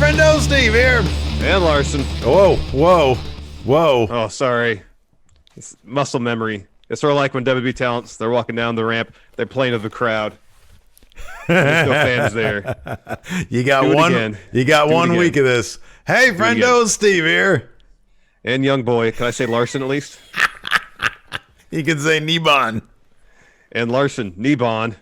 friendo Steve here. And Larson. Whoa. Oh, sorry. It's muscle memory. It's sort of like when WWE talents, they're walking down the ramp, they're playing to the crowd. There's no fans there. You got one week of this. Hey, friendo Steve here. And young boy, can I say Larson at least? You can say Nebon. And Larson, Nebon.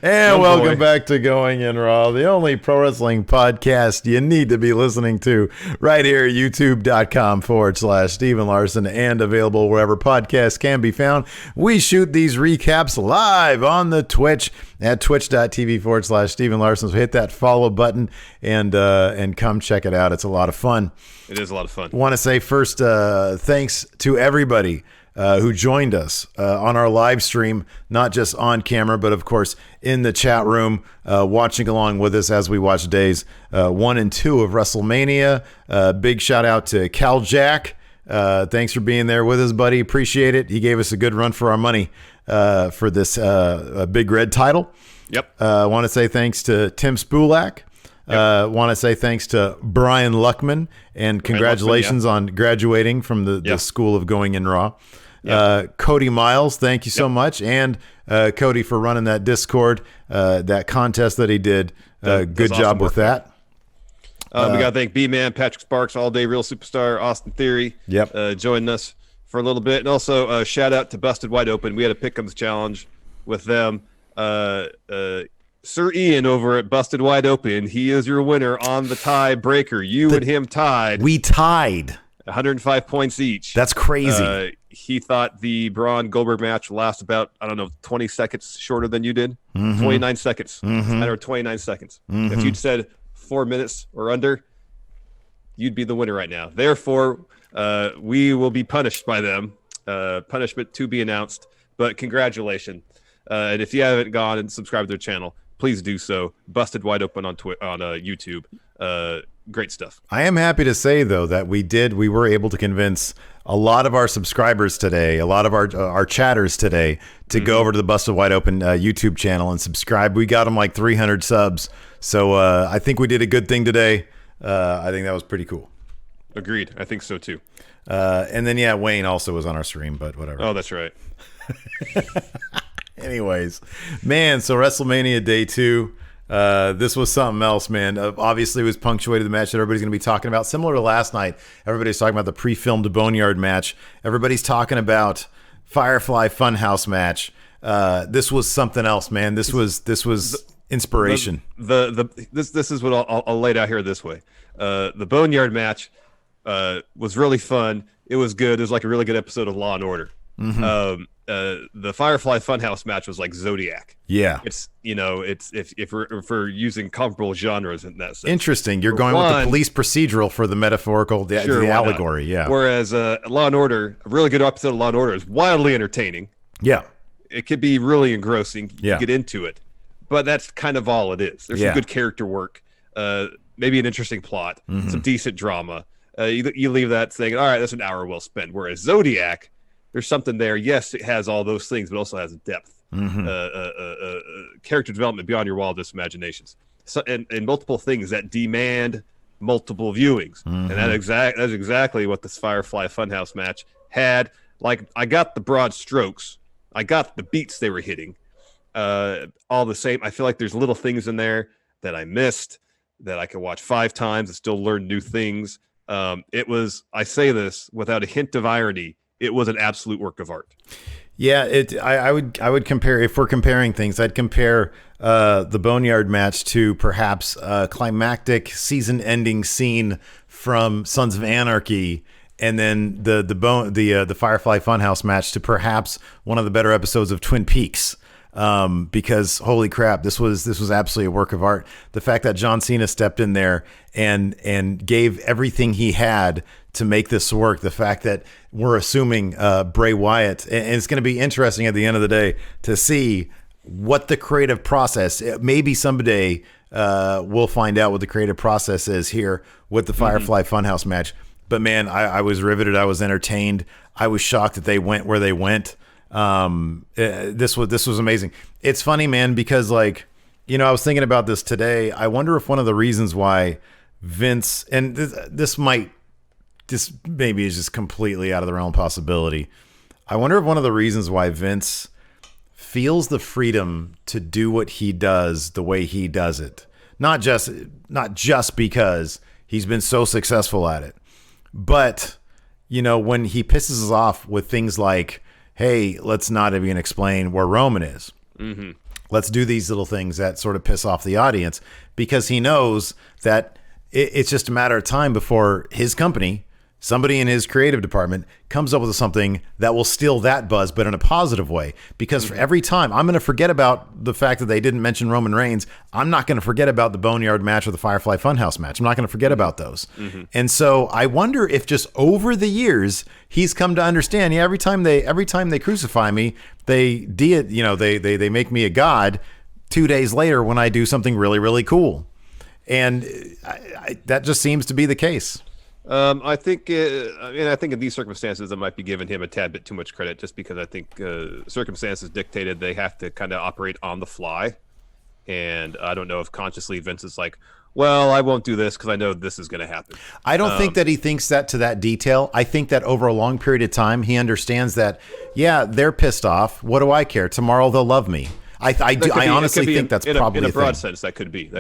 And welcome back to Going In Raw, the only pro wrestling podcast you need to be listening to right here at youtube.com/Steven Larson and available wherever podcasts can be found. We shoot these recaps live on the Twitch at twitch.tv/Steven Larson. So hit that follow button and come check it out. It's a lot of fun. It is a lot of fun. Want to say first, thanks to everybody who joined us on our live stream, not just on camera, but of course in the chat room, watching along with us as we watch days 1 and 2 of WrestleMania. Big shout out to Cal Jack. Thanks for being there with us, buddy. Appreciate it. He gave us a good run for our money for this Big Red title. Yep. Want to say thanks to Tim Spulak. Want to say thanks to Brian Luckman and congratulations on graduating from the School of Going In Raw. Cody Miles, thank you so much. And Cody for running that Discord, that contest that he did. Good job with that. We got to thank B-Man, Patrick Sparks, All Day Real Superstar, Austin Theory, joining us for a little bit. And also shout out to Busted Wide Open. We had a Pick'ems challenge with them. Sir Ian over at Busted Wide Open, he is your winner on the tie breaker. And him tied. We tied. 105 points each. That's crazy. He thought the Braun Goldberg match would last about, 20 seconds shorter than you did. 29 seconds. Matter of 29 seconds. If you'd said 4 minutes or under, you'd be the winner right now. Therefore, we will be punished by them. Punishment to be announced. But congratulations. And if you haven't gone and subscribed to their channel, please do so. Busted Wide Open on YouTube. Great stuff. I am happy to say, though, that we were able to convince a lot of our subscribers today, a lot of our chatters today, to go over to the Busted Wide Open YouTube channel and subscribe. We got them like 300 subs. So I think we did a good thing today. I think that was pretty cool. Agreed. I think so, too. And then, Wayne also was on our stream, but whatever. Oh, that's right. Anyways, man, so WrestleMania Day 2. This was something else, man. Obviously, it was punctuated the match that everybody's going to be talking about. Similar to last night, everybody's talking about the pre-filmed Boneyard match. Everybody's talking about Firefly Funhouse match. This was something else, man. This was inspiration. This is what I'll lay it out here this way. The Boneyard match was really fun. It was good. It was like a really good episode of Law and Order. The Firefly Funhouse match was like Zodiac. Yeah, it's if we're using comparable genres in that sense. Interesting. You're going with the police procedural for the metaphorical, the allegory. Yeah. Whereas Law and Order, a really good episode of Law and Order is wildly entertaining. Yeah. It could be really engrossing. You get into it, but that's kind of all it is. There's some good character work, maybe an interesting plot, some decent drama. You leave that saying, all right, that's an hour well spent. Whereas Zodiac, there's something there. Yes, it has all those things, but also has depth, character development beyond your wildest imaginations, and multiple things that demand multiple viewings. And that's exactly what this Firefly Funhouse match had. Like, I got the broad strokes, I got the beats they were hitting, all the same. I feel like there's little things in there that I missed that I could watch 5 times and still learn new things. It was, I say this without a hint of irony, it was an absolute work of art. Yeah, I would compare, if we're comparing things, I'd compare the Boneyard match to perhaps a climactic season-ending scene from Sons of Anarchy, and then the Firefly Funhouse match to perhaps one of the better episodes of Twin Peaks. Because holy crap, this was absolutely a work of art. The fact that John Cena stepped in there and gave everything he had to make this work. The fact that we're assuming Bray Wyatt, and it's going to be interesting at the end of the day to see what the creative process. Maybe someday we'll find out what the creative process is here with the Firefly Funhouse match. But man, I was riveted. I was entertained. I was shocked that they went where they went. This was amazing. It's funny, man, because like I was thinking about this today. I wonder if one of the reasons why Vince, and this maybe is just completely out of the realm of possibility. I wonder if one of the reasons why Vince feels the freedom to do what he does the way he does it, not just because he's been so successful at it, but when he pisses us off with things like, hey, let's not even explain where Roman is. Mm-hmm. Let's do these little things that sort of piss off the audience, because he knows that it's just a matter of time before his company, somebody in his creative department, comes up with something that will steal that buzz, but in a positive way. Because for every time, I'm going to forget about the fact that they didn't mention Roman Reigns. I'm not going to forget about the Boneyard match or the Firefly Funhouse match. I'm not going to forget about those. Mm-hmm. And so I wonder if just over the years, he's come to understand, every time they crucify me, they make me a god 2 days later when I do something really, really cool. And that just seems to be the case. I think in these circumstances, I might be giving him a tad bit too much credit, just because I think circumstances dictated they have to kind of operate on the fly. And I don't know if consciously Vince is like, well, I won't do this because I know this is going to happen. I don't think that he thinks that to that detail. I think that over a long period of time, he understands that, yeah, they're pissed off. What do I care? Tomorrow they'll love me. I honestly think that's probably in a broad sense. That could be.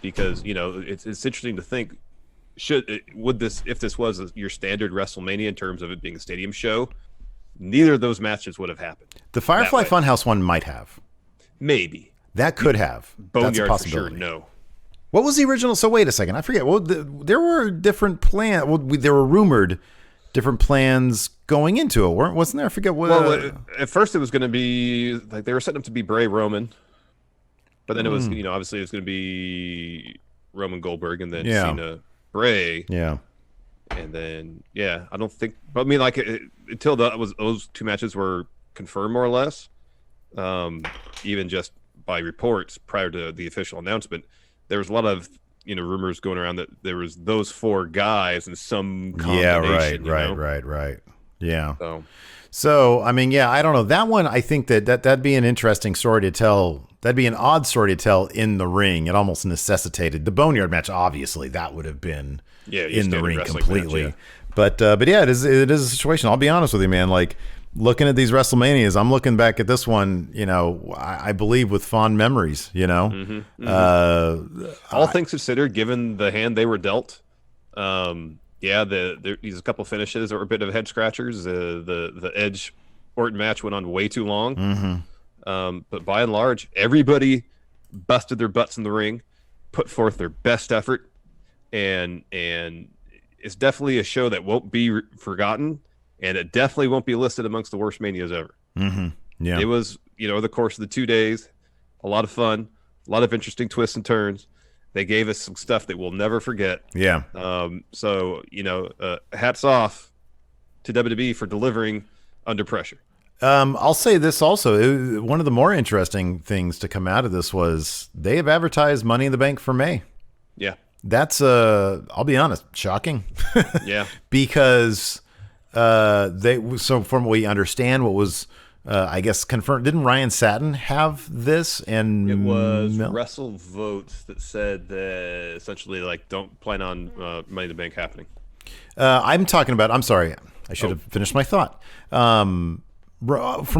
Because it's interesting to think. If this was your standard WrestleMania in terms of it being a stadium show, neither of those matches would have happened. The Firefly Funhouse one might have. Maybe. That could have. Boneyard, that's a possibility. For sure, no. What was the original? So wait a second. I forget. Well, there were different plans. Well, there were rumored different plans going into it, wasn't there? I forget what. Well, at first it was going to be like they were setting up to be Bray Roman, but then it was obviously it was going to be Roman Goldberg and then Cena Bray. Yeah. And then I don't think. But I mean, like until those two matches were confirmed more or less, even just by reports prior to the official announcement, there was a lot of rumors going around that there was those four guys in some combination. Right. Yeah. So I mean, I don't know. That one, I think that'd be an interesting story to tell. That'd be an odd story to tell in the ring. It almost necessitated the Boneyard match. Obviously, that would have been in the ring completely. Match, But it is a situation. I'll be honest with you, man. Like looking at these WrestleManias, I'm looking back at this one. I believe with fond memories. All things considered, given the hand they were dealt. There's a couple finishes that were a bit of head scratchers. The Edge Orton match went on way too long. Mm-hmm. But by and large, everybody busted their butts in the ring, put forth their best effort, and it's definitely a show that won't be forgotten, and it definitely won't be listed amongst the worst manias ever. Mm-hmm. Yeah, it was the course of the 2 days, a lot of fun, a lot of interesting twists and turns. They gave us some stuff that we'll never forget. Yeah. So hats off to WWE for delivering under pressure. I'll say this also. One of the more interesting things to come out of this was they have advertised Money in the Bank for May. Yeah. That's, I'll be honest, shocking. Yeah. Because so from what we understand, what was, I guess, confirmed, didn't Ryan Satin have this? And it was WrestleVote that said that essentially, like, don't plan on Money in the Bank happening. I'm sorry, I should have finished my thought. From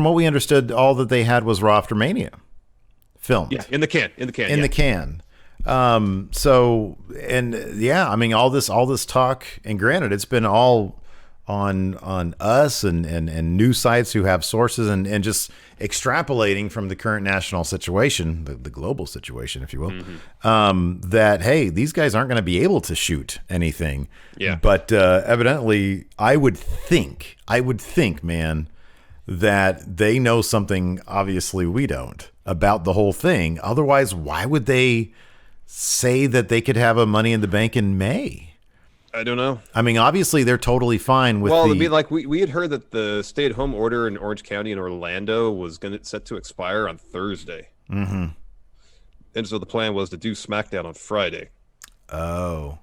what we understood, all that they had was Raw After Mania filmed. Yeah, in the can. The can. I mean, all this talk, and granted, it's been all on us and news sites who have sources and just extrapolating from the current national situation, the global situation, if you will, that, hey, these guys aren't going to be able to shoot anything. Yeah. But evidently, I would think, man, that they know something obviously we don't about the whole thing. Otherwise, why would they say that they could have a Money in the Bank in May? I don't know. I mean, obviously they're totally fine with I mean, like we had heard that the stay-at-home order in Orange County and Orlando was set to expire on Thursday. Mm-hmm. And so the plan was to do SmackDown on Friday. Oh.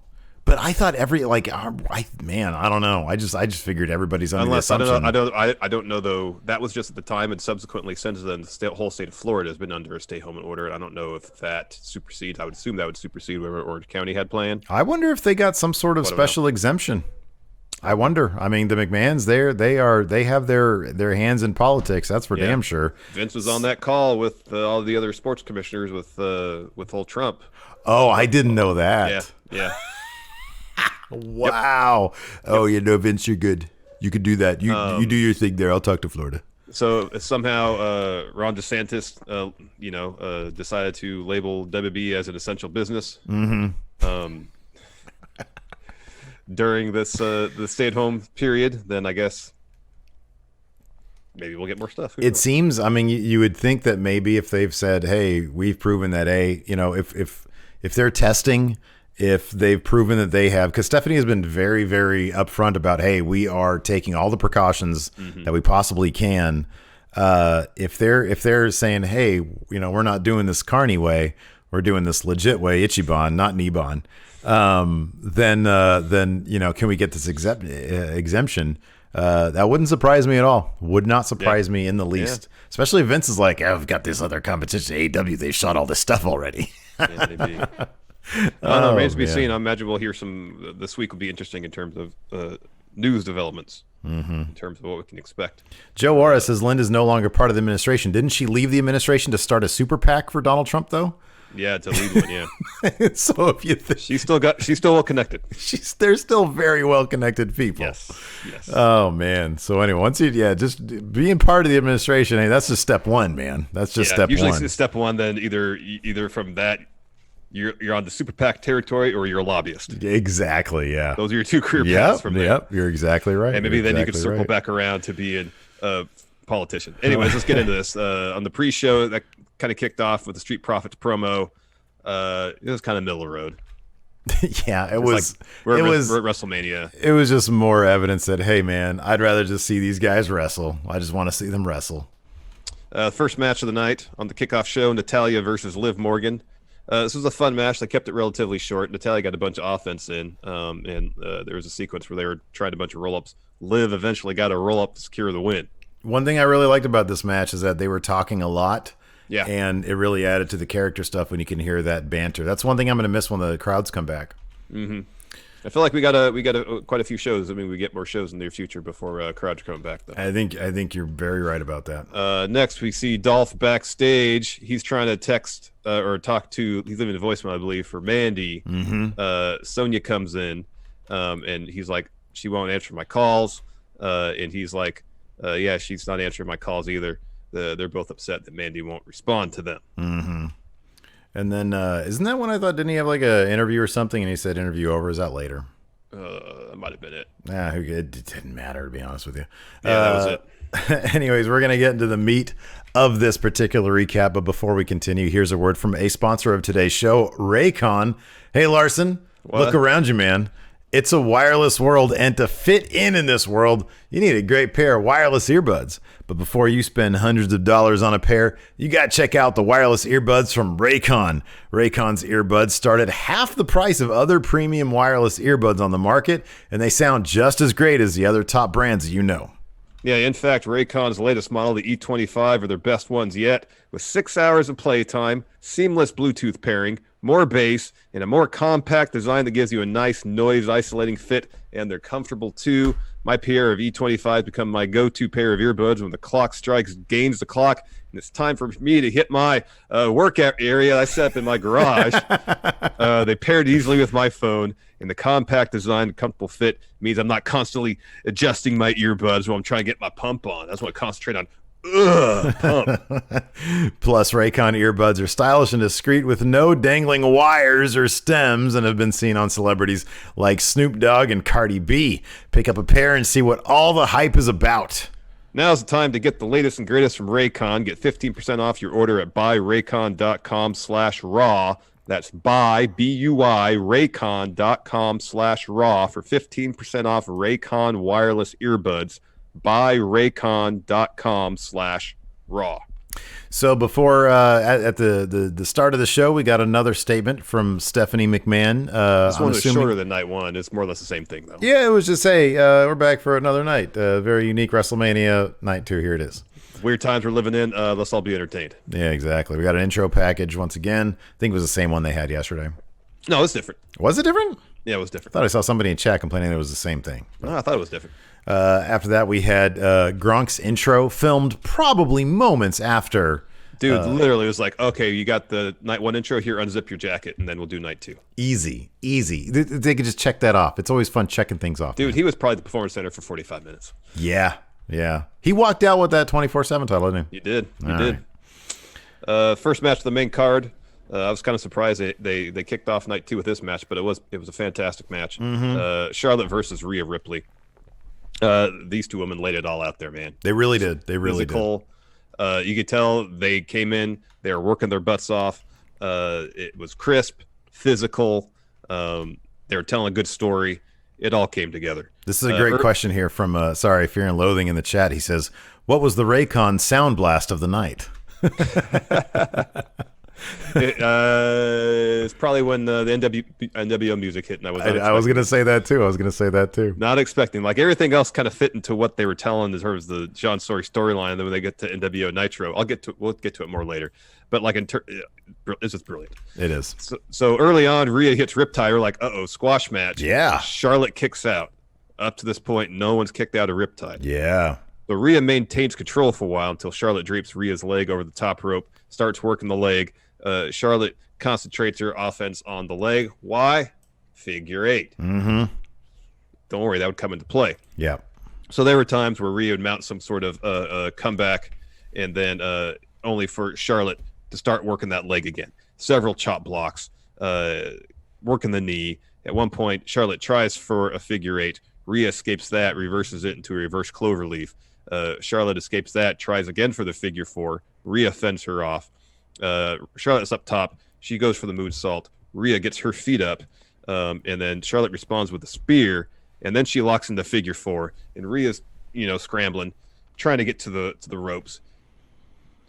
But I thought I don't know. I just figured everybody's under the assumption. I don't know though. That was just at the time, and subsequently since then, the whole state of Florida has been under a stay-home order. And I don't know if that supersedes. I would assume that would supersede whatever Orange County had planned. I wonder if they got some sort of special exemption. I wonder. I mean, the McMahons, they have their hands in politics. That's for damn sure. Vince was on that call with all the other sports commissioners with old Trump. Oh, I didn't know that. Yeah. Wow. Yep. Oh, Vince, you're good. You could do that. You do your thing there. I'll talk to Florida. So somehow Ron DeSantis, decided to label WB as an essential business. Mm-hmm. During this the stay-at-home period, then I guess maybe we'll get more stuff. It seems. I mean, you would think that maybe if they've said, "Hey, we've proven that if they're testing, if they've proven that they have," because Stephanie has been very, very upfront about, "Hey, we are taking all the precautions that we possibly can." If they're saying, "Hey, we're not doing this carny way, we're doing this legit way, Ichiban, not Niban," then can we get this exemption? That wouldn't surprise me at all. Would not surprise me in the least. Yeah. Especially if Vince is like, "I've got this other competition, AEW. They shot all this stuff already." Yeah, maybe. Remains to be seen. I imagine we'll hear some this week. Will be interesting in terms of news developments. In terms of what we can expect. Joe Warren says Linda's no longer part of the administration. Didn't she leave the administration to start a super PAC for Donald Trump though? Yeah, to lead one, yeah. So if you she's still well connected. They're still very well connected people. Yes. Oh man. So anyway, once just being part of the administration, hey, that's just step one, man. That's just step usually one. Usually step one, then either from that you're on the super PAC territory or you're a lobbyist. Exactly, yeah. Those are your two career paths from there. Yep, you're exactly right. And maybe then you could circle back around to being a politician. Anyways, let's get into this. On the pre-show, that kind of kicked off with the Street Profits promo. It was kind of middle of the road. Yeah, it was. We're at WrestleMania. It was just more evidence that, hey, man, I'd rather just see these guys wrestle. I just want to see them wrestle. First match of the night on the kickoff show, Natalya versus Liv Morgan. This was a fun match. They kept it relatively short. Natalya got a bunch of offense in, and there was a sequence where they were trying a bunch of roll-ups. Liv eventually got a roll-up to secure the win. One thing I really liked about this match is that they were talking a lot. Yeah. And it really added to the character stuff when you can hear that banter. That's one thing I'm going to miss when the crowds come back. Mm-hmm. I feel like we got quite a few shows. I mean, we get more shows in the near future before crowds come back, though. I think you're very right about that. Next, we see Dolph backstage. He's trying to text or talk to. He's leaving a voicemail, I believe, for Mandy. Mm-hmm. Sonya comes in, and he's like, "She won't answer my calls," and he's like, "Yeah, she's not answering my calls either." They're both upset that Mandy won't respond to them. Mm-hmm. And then, isn't that when I thought, didn't he have like an interview or something? And he said interview over. Is that later? That might have been it. It didn't matter, to be honest with you. Yeah, that was it. Anyways, we're going to get into the meat of this particular recap. But before we continue, here's a word from a sponsor of today's show, Raycon. Hey, Larson, look around you, man. It's a wireless world, and to fit in this world, you need a great pair of wireless earbuds. But before you spend hundreds of dollars on a pair, you got to check out the wireless earbuds from Raycon. Raycon's earbuds start at half the price of other premium wireless earbuds on the market, and they sound just as great as the other top brands you know. Yeah, in fact, Raycon's latest model, the E25, are their best ones yet, with 6 hours of playtime, seamless Bluetooth pairing, more bass, and a more compact design that gives you a nice noise-isolating fit, and they're comfortable too. My pair of E25s become my go-to pair of earbuds when the clock strikes, gains the clock, and it's time for me to hit my workout area I set up in my garage. They paired easily with my phone, and the compact design and comfortable fit means I'm not constantly adjusting my earbuds while I'm trying to get my pump on. That's what I concentrate on. Pump. Plus, Raycon earbuds are stylish and discreet with no dangling wires or stems and have been seen on celebrities like Snoop Dogg and Cardi B. Pick up a pair and see what all the hype is about. Now's the time to get the latest and greatest from Raycon. Get 15% off your order at buyraycon.com/raw. That's buy, B-U-Y, raycon.com/raw for 15% off Raycon wireless earbuds. Buyraycon.com/raw. So before at the start of the show, we got another statement from Stephanie McMahon. This one is shorter than night one. It's more or less the same thing, though. Yeah, it was just, hey, we're back for another night. Very unique WrestleMania night 2. Here it is. Weird times we're living in. Let's all be entertained. Yeah, exactly. We got an intro package once again. I think it was the same one they had yesterday. No, it's different. Was it different? Yeah, it was different. I thought I saw somebody in chat complaining it was the same thing. No, I thought it was different. After that, we had Gronk's intro filmed probably moments after. Dude, literally, it was like, okay, you got the night 1 intro. Here, unzip your jacket, and then we'll do night 2. Easy. They could just check that off. It's always fun checking things off. Dude, man. He was probably the Performance Center for 45 minutes. Yeah. He walked out with that 24/7 title, didn't he? You did. You did. First match of the main card. I was kind of surprised they kicked off night 2 with this match, but it was a fantastic match. Mm-hmm. Charlotte versus Rhea Ripley. These two women laid it all out there, man. They really did. They really did. You could tell they came in. They were working their butts off. It was crisp, physical. They were telling a good story. It all came together. This is a great question here from Fear and Loathing in the chat. He says, "What was the Raycon sound blast of the night?" It's probably when the NWO music hit, and I was going to say that too. Not expecting, like everything else, kind of fit into what they were telling in terms of the John Story storyline. And then when they get to NWO Nitro, we'll get to it more later. But like, it's just brilliant. It is. So early on, Rhea hits Riptide. We're like, squash match. Yeah. Charlotte kicks out. Up to this point, no one's kicked out of Riptide. Yeah. So Rhea maintains control for a while until Charlotte drapes Rhea's leg over the top rope, starts working the leg. Charlotte concentrates her offense on the leg. Why? Figure 8. Mm-hmm. Don't worry, that would come into play. Yeah. So there were times where Rhea would mount some sort of comeback, and then only for Charlotte to start working that leg again. Several chop blocks, working the knee. At one point, Charlotte tries for a figure 8. Rhea escapes that, reverses it into a reverse cloverleaf. Charlotte escapes that, tries again for the figure 4. Rhea fends her off. Charlotte's up top. She goes for the moonsault. Rhea gets her feet up, and then Charlotte responds with a spear, and then she locks into figure 4. And Rhea's, scrambling, trying to get to the ropes.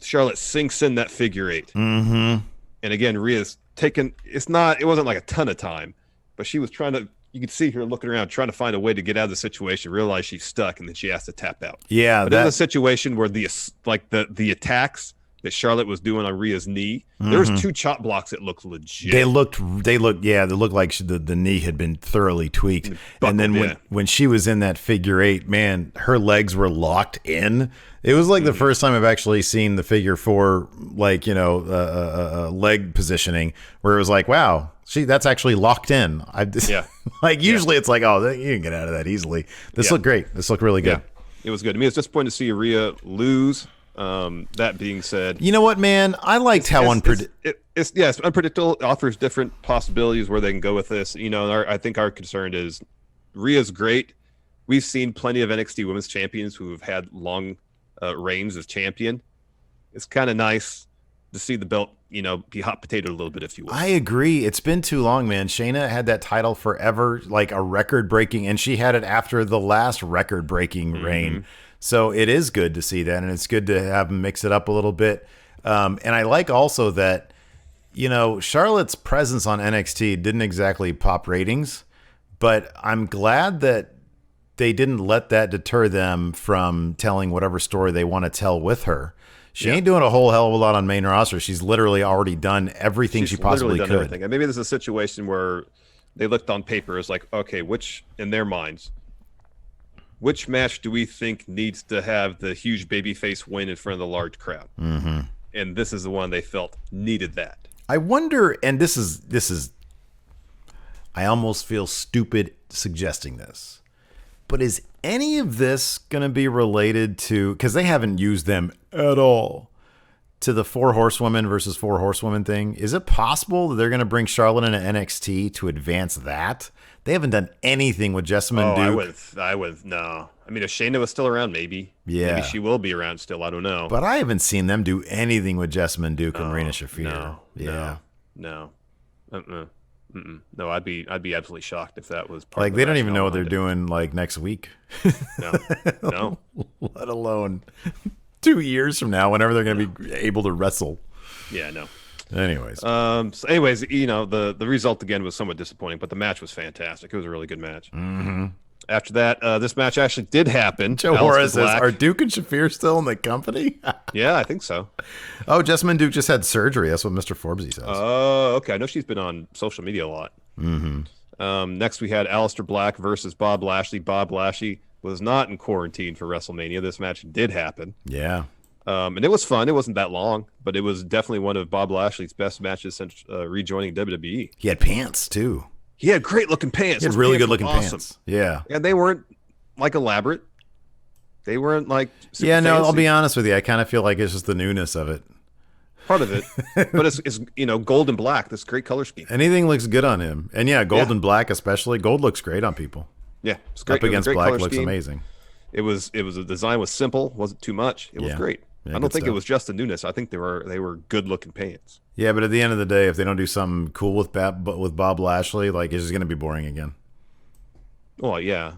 Charlotte sinks in that figure 8. Mm-hmm. And again, Rhea's taken. It wasn't like a ton of time, but she was trying to. You could see her looking around, trying to find a way to get out of the situation. Realize she's stuck, and then she has to tap out. Yeah, but in a situation where the attacks that Charlotte was doing on Rhea's knee, there was 2 chop blocks that looked legit. They looked like the knee had been thoroughly tweaked. And then when she was in that figure 8, man, her legs were locked in. It was like the first time I've actually seen the figure 4, like, leg positioning where it was like, wow, that's actually locked in. Usually it's like, oh, you can get out of that easily. This looked great. This looked really good. Yeah, it was good. I mean, it's disappointing to see Rhea lose. That being said, you know what, man? I liked how unpredictable. It's unpredictable. It offers different possibilities where they can go with this. I think our concern is Rhea's great. We've seen plenty of NXT Women's Champions who have had long reigns as champion. It's kind of nice to see the belt, be hot potato a little bit, if you will. I agree. It's been too long, man. Shayna had that title forever, like a record-breaking, and she had it after the last record-breaking reign. So it is good to see that, and it's good to have them mix it up a little bit. And I like also that, Charlotte's presence on NXT didn't exactly pop ratings, but I'm glad that they didn't let that deter them from telling whatever story they want to tell with her. She ain't doing a whole hell of a lot on main roster. She's literally already done everything she possibly could. Everything. And maybe there's a situation where they looked on paper as like, okay, in their minds, which match do we think needs to have the huge babyface win in front of the large crowd? Mm-hmm. And this is the one they felt needed that. I wonder, and this is, I almost feel stupid suggesting this, but is any of this going to be related to, because they haven't used them at all, to the 4 horsewomen versus 4 horsewomen thing? Is it possible that they're going to bring Charlotte into NXT to advance that? They haven't done anything with Jessamine Duke. I would no. I mean, if Shayna was still around, maybe. Yeah. Maybe she will be around still. I don't know. But I haven't seen them do anything with Jessamine Duke and Rina Shafir. No. No, I'd be absolutely shocked if that was part like of they don't even know what they're doing like next week. No. Let alone 2 years from now, whenever they're going to be able to wrestle. Yeah, no. Anyways. The result again was somewhat disappointing, but the match was fantastic. It was a really good match. Mm-hmm. After that, this match actually did happen. Joe Horace says, are Duke and Shafir still in the company? Yeah, I think so. Oh, Jessamine Duke just had surgery. That's what Mr. Forbesy says. Oh, okay. I know she's been on social media a lot. Mm-hmm. Next, we had Alistair Black versus Bob Lashley. Bob Lashley was not in quarantine for WrestleMania. This match did happen. Yeah. And it was fun. It wasn't that long, but it was definitely one of Bob Lashley's best matches since rejoining WWE. He had pants, too. He had great-looking pants. He had really good-looking pants. Yeah. And they weren't, like, elaborate. They weren't, like, super fancy. I'll be honest with you. I kind of feel like it's just the newness of it. Part of it. But it's gold and black. This great color scheme. Anything looks good on him. And, gold and black especially. Gold looks great on people. Yeah. It's great. Up against black looks amazing. The design was simple. Wasn't too much. It was great. Yeah, I don't think it was just the newness. I think they were good looking pants. Yeah, but at the end of the day, if they don't do something cool with Bob Lashley, like it's just going to be boring again. Well, yeah.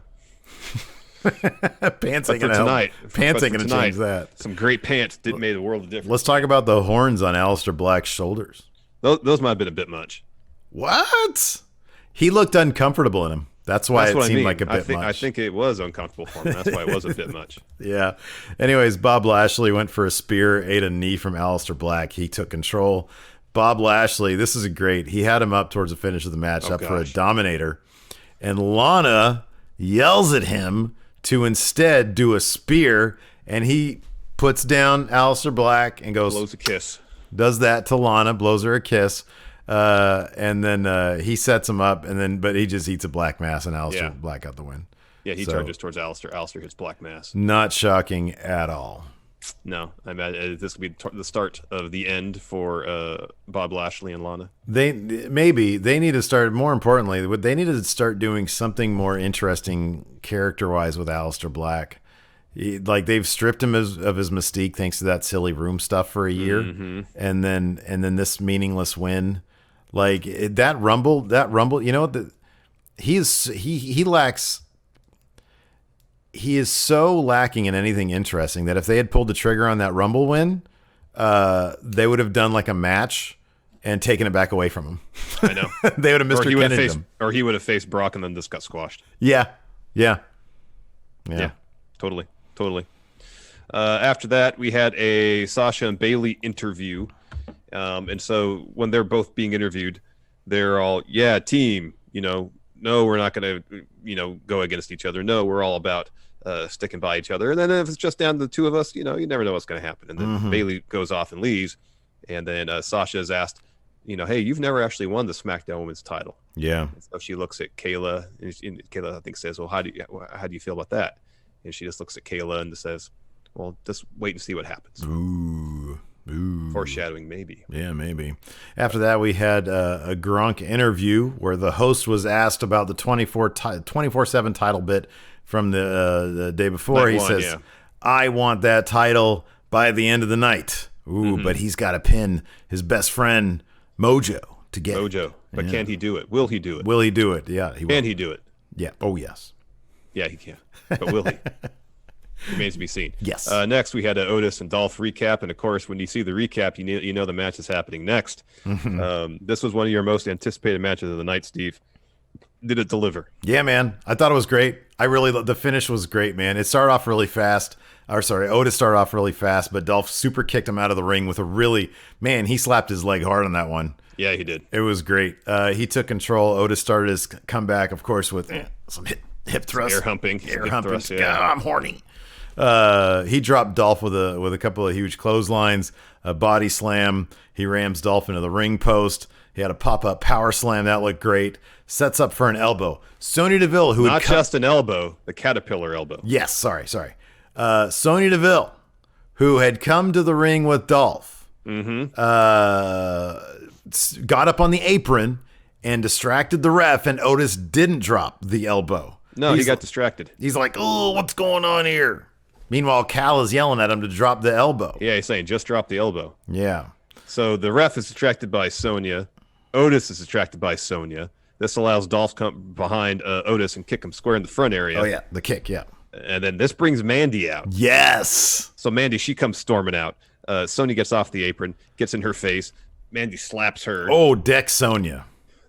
Pants ain't going to help. Pants ain't going to change that. Some great pants did made a world of difference. Let's talk about the horns on Alistair Black's shoulders. Those might have been a bit much. What? He looked uncomfortable in them. That's why it seemed like a bit much. I think it was uncomfortable for him. That's why it was a bit much. Yeah. Anyways, Bob Lashley went for a spear, ate a knee from Alistair Black. He took control. Bob Lashley, this is great. He had him up towards the finish of the match, for a Dominator. And Lana yells at him to instead do a spear, and he puts down Alistair Black and blows a kiss. Does that to Lana, blows her a kiss. And then he sets him up, but he just eats a black mass, and Alistair Black got the win. Yeah, he charges towards Alistair. Alistair hits black mass. Not shocking at all. No, I mean this will be the start of the end for Bob Lashley and Lana. They need to start. More importantly, they need to start doing something more interesting character-wise with Alistair Black. They've stripped him of his mystique thanks to that silly room stuff for a year, and then this meaningless win. Like that rumble, you know what? He is so lacking in anything interesting that if they had pulled the trigger on that rumble win, they would have done like a match and taken it back away from him. I know. They would have Mr. Kennedy him. Or he would have faced Brock and then this got squashed. Yeah. Totally. After that, we had a Sasha and Bailey interview. And so when they're both being interviewed, they're all, team, no, we're not going to, go against each other. No, we're all about sticking by each other. And then if it's just down to the two of us, you never know what's going to happen. And then Bailey goes off and leaves. And then Sasha is asked, hey, you've never actually won the SmackDown Women's title. Yeah. And so she looks at Kayla, and Kayla, I think, says, well, how do you feel about that? And she just looks at Kayla and says, well, just wait and see what happens. Ooh. Foreshadowing, maybe. Yeah, maybe. After that, we had a Gronk interview where the host was asked about the 24/7 title bit from the day before. He says, I want that title by the end of the night. Ooh, but he's got to pin his best friend, Mojo, to get Mojo. But can he do it? Will he do it? Will he do it? Yeah, he will. Can he do it? Yeah. Oh, yes. Yeah, he can. But will he? Remains to be seen. Yes. Next, we had an Otis and Dolph recap, and of course, when you see the recap, you know the match is happening next. This was one of your most anticipated matches of the night, Steve. Did it deliver? Yeah, man. I thought it was great. The finish was great, man. It started off really fast. Otis started off really fast, but Dolph super kicked him out of the ring with he slapped his leg hard on that one. Yeah, he did. It was great. He took control. Otis started his comeback, of course, with some hip thrust. Air humping. Thrust, yeah. God, I'm horny. He dropped Dolph with a couple of huge clotheslines, a body slam. He rams Dolph into the ring post. He had a pop-up power slam. That looked great. Sets up for an elbow. Sonya Deville, who not just an elbow, the caterpillar elbow. Yes, sorry. Sonya Deville, who had come to the ring with Dolph, got up on the apron and distracted the ref, and Otis didn't drop the elbow. No, he got distracted. He's like, oh, what's going on here? Meanwhile, Cal is yelling at him to drop the elbow. Yeah, he's saying, just drop the elbow. Yeah. So the ref is distracted by Sonya. Otis is distracted by Sonya. This allows Dolph to come behind Otis and kick him square in the front area. Oh, yeah, the kick, yeah. And then this brings Mandy out. Yes. So Mandy, she comes storming out. Sonya gets off the apron, gets in her face. Mandy slaps her. Oh, deck Sonya.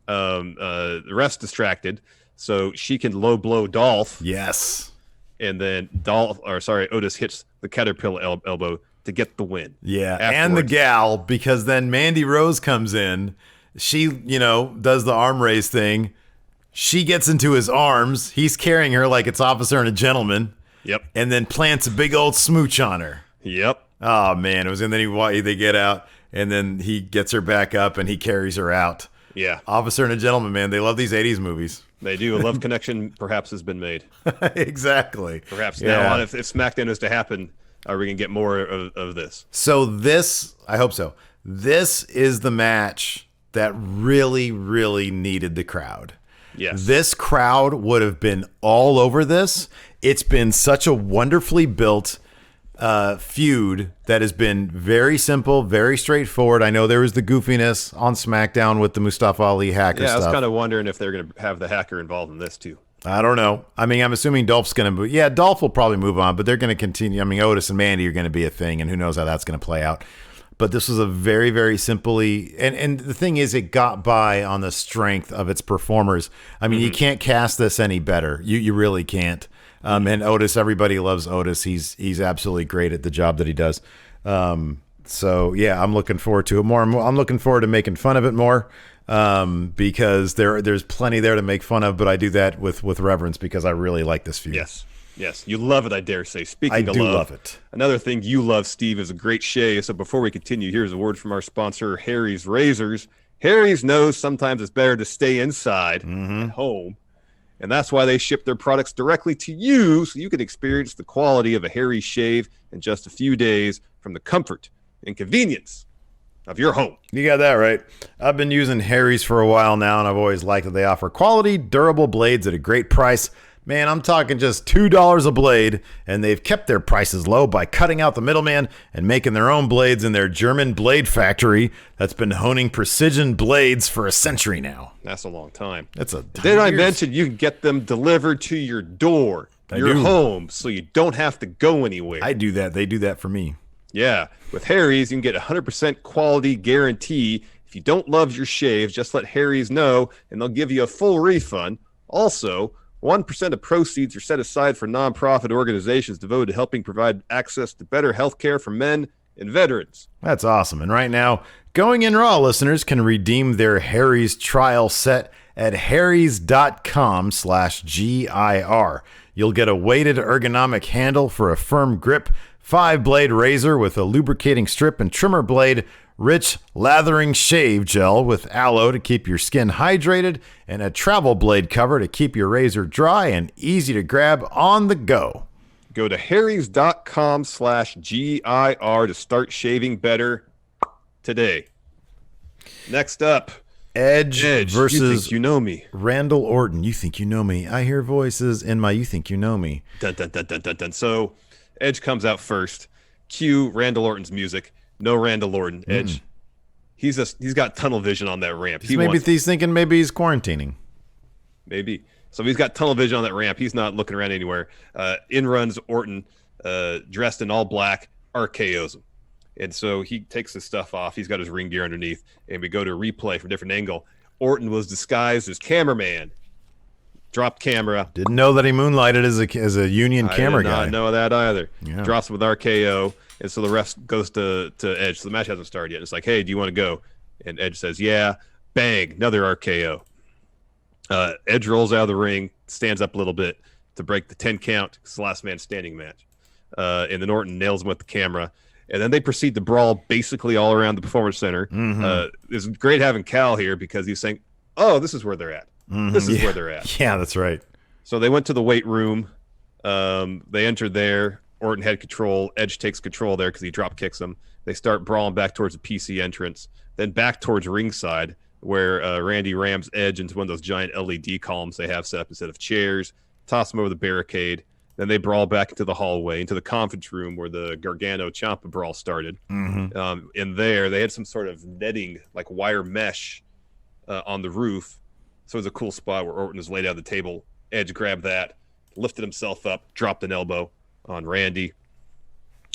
The rest distracted, so she can low blow Dolph. Yes. And then Otis hits the caterpillar elbow to get the win. Yeah, Afterwards. and the gal, because then Mandy Rose comes in. She, does the arm raise thing. She gets into his arms. He's carrying her like it's Officer and a Gentleman. Yep. And then plants a big old smooch on her. Yep. Oh, man. And then they get out, and then he gets her back up, and he carries her out. Yeah. Officer and a Gentleman, man. They love these 80s movies. They do. A love connection perhaps has been made. Exactly. Perhaps now on, if SmackDown is to happen, we can get more of this. So I hope so. This is the match that really, really needed the crowd. Yes. This crowd would have been all over this. It's been such a wonderfully built feud that has been very simple, very straightforward. I know there was the goofiness on SmackDown with the Mustafa Ali hacker stuff. Yeah, I was kind of wondering if they're going to have the hacker involved in this too. I don't know. I mean, I'm assuming Dolph's going to move. Yeah, Dolph will probably move on, but they're going to continue. I mean, Otis and Mandy are going to be a thing, and who knows how that's going to play out. But this was a very, very simply, and the thing is, it got by on the strength of its performers. I mean, you can't cast this any better. You really can't. And Otis, everybody loves Otis. He's absolutely great at the job that he does. So yeah, I'm looking forward to it more. I'm looking forward to making fun of it more, because there's plenty there to make fun of. But I do that with reverence because I really like this feud. Yes, you love it, I dare say. Speaking of love it. Another thing you love, Steve, is a great shave. So before we continue, here's a word from our sponsor, Harry's Razors. Harry's knows sometimes it's better to stay inside at home, and that's why they ship their products directly to you so you can experience the quality of a Harry's shave in just a few days from the comfort and convenience of your home. You got that right. I've been using Harry's for a while now, and I've always liked that they offer quality, durable blades at a great price. Man, I'm talking just $2 a blade, and they've kept their prices low by cutting out the middleman and making their own blades in their German blade factory that's been honing precision blades for a century now. That's a long time. Did I mention you can get them delivered to your door, your home, so you don't have to go anywhere? I do that. They do that for me. Yeah. With Harry's, you can get a 100% quality guarantee. If you don't love your shaves, just let Harry's know, and they'll give you a full refund. Also, 1% of proceeds are set aside for nonprofit organizations devoted to helping provide access to better health care for men and veterans. That's awesome. And right now, Going In Raw listeners can redeem their Harry's trial set at harrys.com/GIR. You'll get a weighted ergonomic handle for a firm grip, 5-blade razor with a lubricating strip and trimmer blade, rich lathering shave gel with aloe to keep your skin hydrated, and a travel blade cover to keep your razor dry and easy to grab on the go. Go to harrys.com/GIR to start shaving better today. Next up, Edge versus You Think You Know Me. Randall Orton. You think you know me. I hear voices in my You Think You Know Me. Dun, dun, dun, dun, dun, dun. So Edge comes out first. Cue Randall Orton's music. No Randall Orton. Edge. He's got tunnel vision on that ramp. He's thinking maybe he's quarantining. Maybe. So he's got tunnel vision on that ramp. He's not looking around anywhere. In runs Orton, dressed in all black, RKOs him. And so he takes his stuff off. He's got his ring gear underneath, and we go to a replay from a different angle. Orton was disguised as cameraman. Dropped camera. Didn't know that he moonlighted as a union camera guy. I did not know that either. Yeah. Drops with RKO, and so the ref goes to Edge. So the match hasn't started yet. It's like, hey, do you want to go? And Edge says, yeah. Bang, another RKO. Edge rolls out of the ring, stands up a little bit to break the 10 count. It's the last man standing match. And then Orton nails him with the camera. And then they proceed to brawl basically all around the Performance Center. It's great having Cal here because he's saying, oh, this is where they're at. This is where they're at. Yeah, that's right. So they went to the weight room. They entered there. Orton had control. Edge takes control there because he drop kicks him. They start brawling back towards the PC entrance, then back towards ringside where Randy rams Edge into one of those giant LED columns they have set up instead of chairs, toss him over the barricade. Then they brawl back into the hallway, into the conference room where the Gargano Ciampa brawl started. In there, they had some sort of netting, like wire mesh on the roof. So it was a cool spot where Orton is laid out at the table. Edge grabbed that, lifted himself up, dropped an elbow on Randy.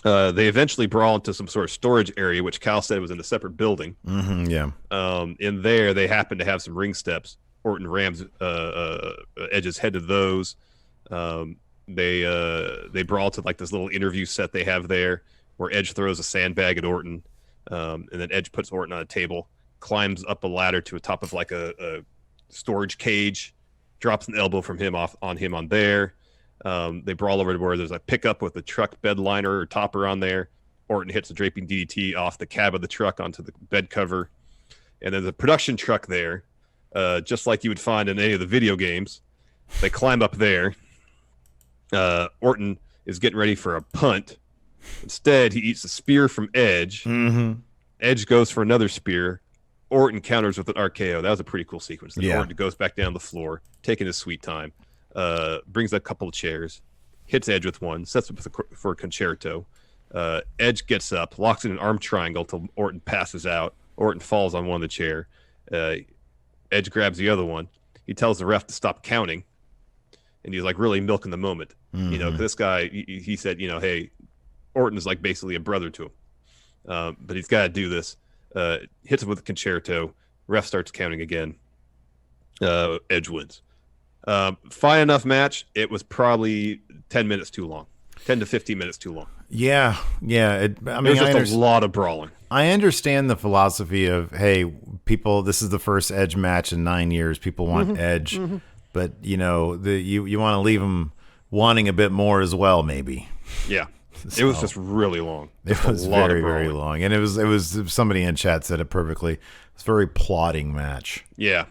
They eventually brawl into some sort of storage area, which Cal said was in a separate building. Yeah. In there, they happen to have some ring steps. Orton rams Edge's head to those. They brawl to like this little interview set they have there, where Edge throws a sandbag at Orton, and then Edge puts Orton on a table, climbs up a ladder to the top of like a storage cage, drops an elbow from him on there. They brawl over to where there's a pickup with a truck bed liner or topper on there. Orton hits a draping DDT off the cab of the truck onto the bed cover. And there's a production truck there, just like you would find in any of the video games. They climb up there. Orton is getting ready for a punt. Instead, he eats a spear from Edge. Edge goes for another spear. Orton counters with an RKO. That was a pretty cool sequence. Then Orton goes back down the floor, taking his sweet time. Brings a couple of chairs, hits Edge with one, sets up for a concerto. Edge gets up, locks in an arm triangle till Orton passes out. Orton falls on one of the chair. Edge grabs the other one. He tells the ref to stop counting, and he's like really milking the moment. You know, 'cause this guy, he said, you know, hey, Orton is like basically a brother to him, but he's got to do this. Hits him with a concerto. Ref starts counting again. Edge wins. Fine enough match. It was probably 10 minutes too long. 10 to 15 minutes too long. Yeah. There's just a lot of brawling. I understand the philosophy of, hey, people, this is the first Edge match in 9 years. People want Edge, but you know, you want to leave them wanting a bit more as well, maybe. Yeah. It was just really long. It was very, very long. And it was somebody in chat said it perfectly. It's a very plodding match. Yeah.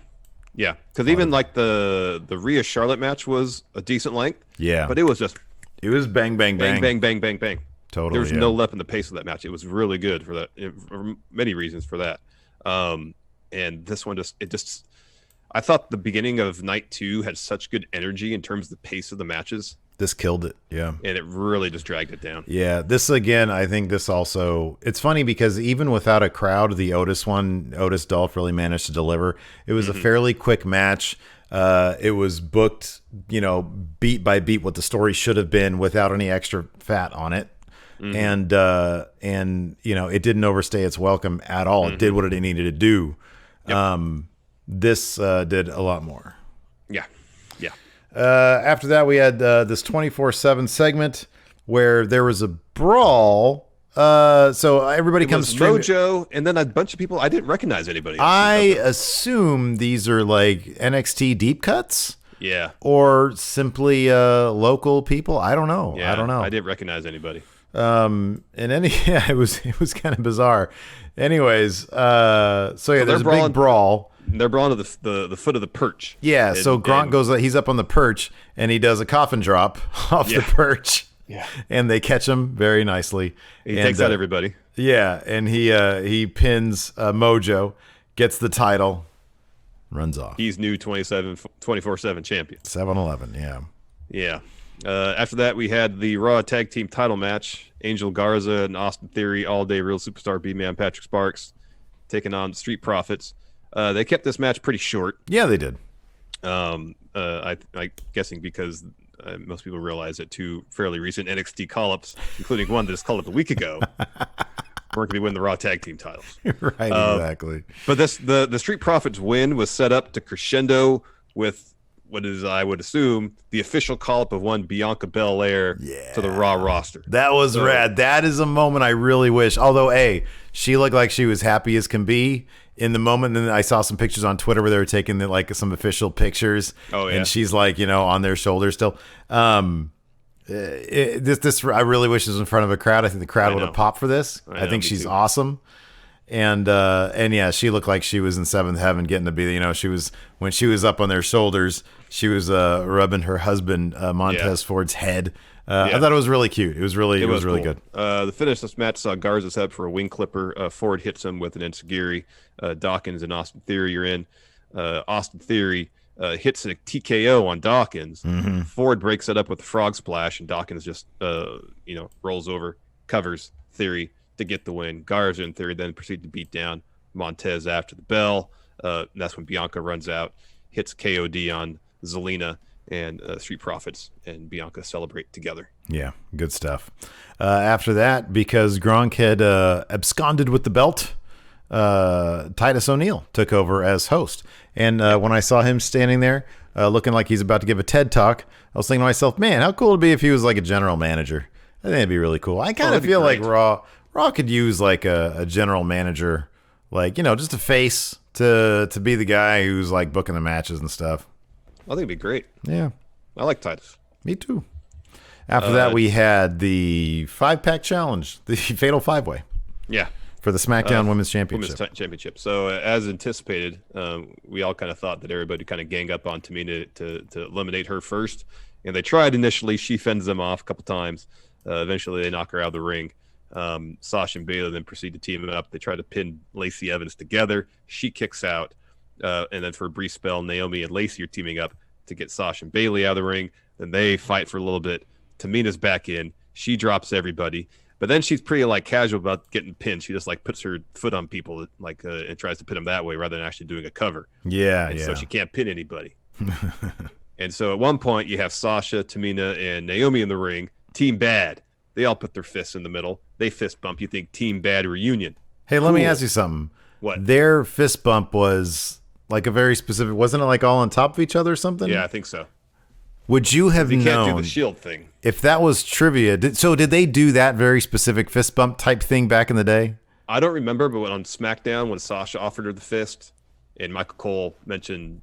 Yeah. Because even like the Rhea Charlotte match was a decent length. Yeah. But it was just bang, bang, bang. Bang, bang, bang, bang, bang. Totally. There was no let in the pace of that match. It was really good for that, for many reasons for that. And this one I thought the beginning of night 2 had such good energy in terms of the pace of the matches. This killed it, yeah. And it really just dragged it down. Yeah, this again, I think this also, it's funny because even without a crowd, the Otis Dolph really managed to deliver. It was a fairly quick match. It was booked, you know, beat by beat what the story should have been without any extra fat on it. And you know, it didn't overstay its welcome at all. It did what it needed to do. Yep. This did a lot more. Yeah. After that, we had this 24/7 segment where there was a brawl. So everybody comes Mojo, and then a bunch of people. I didn't recognize anybody. I assume these are like NXT deep cuts. Yeah. Or simply local people. I don't know. Yeah, I don't know. I didn't recognize anybody. It was kind of bizarre. Anyways, there's a big brawl. They're brawling to the foot of the perch. Yeah, so Gronk goes, he's up on the perch, and he does a coffin drop off the perch. Yeah. And they catch him very nicely. He takes out everybody. Yeah, and he pins Mojo, gets the title, runs off. He's new 24/7 champion. 7-Eleven, yeah. Yeah. After that, we had the Raw Tag Team title match. Angel Garza and Austin Theory, all-day real superstar B-Man Patrick Sparks, taking on Street Profits. They kept this match pretty short. Yeah, they did. I'm guessing because most people realize that 2 fairly recent NXT call-ups, including one that is called up a week ago, weren't going to win the Raw Tag Team titles. Right, exactly. But the Street Profits win was set up to crescendo with what is, I would assume, the official call-up of one Bianca Belair to the Raw roster. That was rad. That is a moment I really wish. Although, she looked like she was happy as can be in the moment. And then I saw some pictures on Twitter where they were taking some official pictures. Oh, yeah. And she's like, on their shoulders still. This I really wish was in front of a crowd. I think the crowd would have popped for this. I think she's awesome. And yeah, she looked like she was in seventh heaven, getting to be, she was, when she was up on their shoulders, she was rubbing her husband Montez Ford's head. I thought it was really cute. It was really cool. good. The finish of this match saw Garza's head for a wing clipper. Ford hits him with an enziguri. Dawkins and Austin Theory are in. Austin Theory hits a TKO on Dawkins. Mm-hmm. Ford breaks it up with a frog splash, and Dawkins just rolls over, covers Theory to get the win. Garza and Theory then proceed to beat down Montez after the bell. And that's when Bianca runs out, hits KOD on Zelina, and Street Profits and Bianca celebrate together. Yeah, good stuff. After that, because Gronk had absconded with the belt, Titus O'Neil took over as host. And when I saw him standing there looking like he's about to give a TED Talk, I was thinking to myself, man, how cool it'd be if he was like a general manager. I think it'd be really cool. I kind of feel like Raw could use like a general manager, like, you know, just a face to be the guy who's like booking the matches and stuff. I think it'd be great. Yeah. I like Titus. Me too. After that, we had the 5-pack challenge, the Fatal 5-Way. Yeah. For the SmackDown Women's Championship. Women's Championship. So as anticipated, we all kind of thought that everybody would kind of gang up on Tamina to eliminate her first. And they tried initially. She fends them off a couple times. Eventually, they knock her out of the ring. Sasha and Bayley then proceed to team up. They try to pin Lacey Evans together. She kicks out. And then for a brief spell, Naomi and Lacey are teaming up to get Sasha and Bayley out of the ring. Then they fight for a little bit. Tamina's back in. She drops everybody. But then she's pretty like casual about getting pinned. She just like puts her foot on people like and tries to pin them that way rather than actually doing a cover. Yeah, and so she can't pin anybody. And so at one point you have Sasha, Tamina, and Naomi in the ring. Team Bad. They all put their fists in the middle. They fist bump. You think Team Bad reunion. Hey, let me ask you something. What? Their fist bump was like a very specific, wasn't it like all on top of each other or something? Yeah, I think so. Would you have known? You can't do the shield thing. If that was trivia, did they do that very specific fist bump type thing back in the day? I don't remember, but on SmackDown when Sasha offered her the fist and Michael Cole mentioned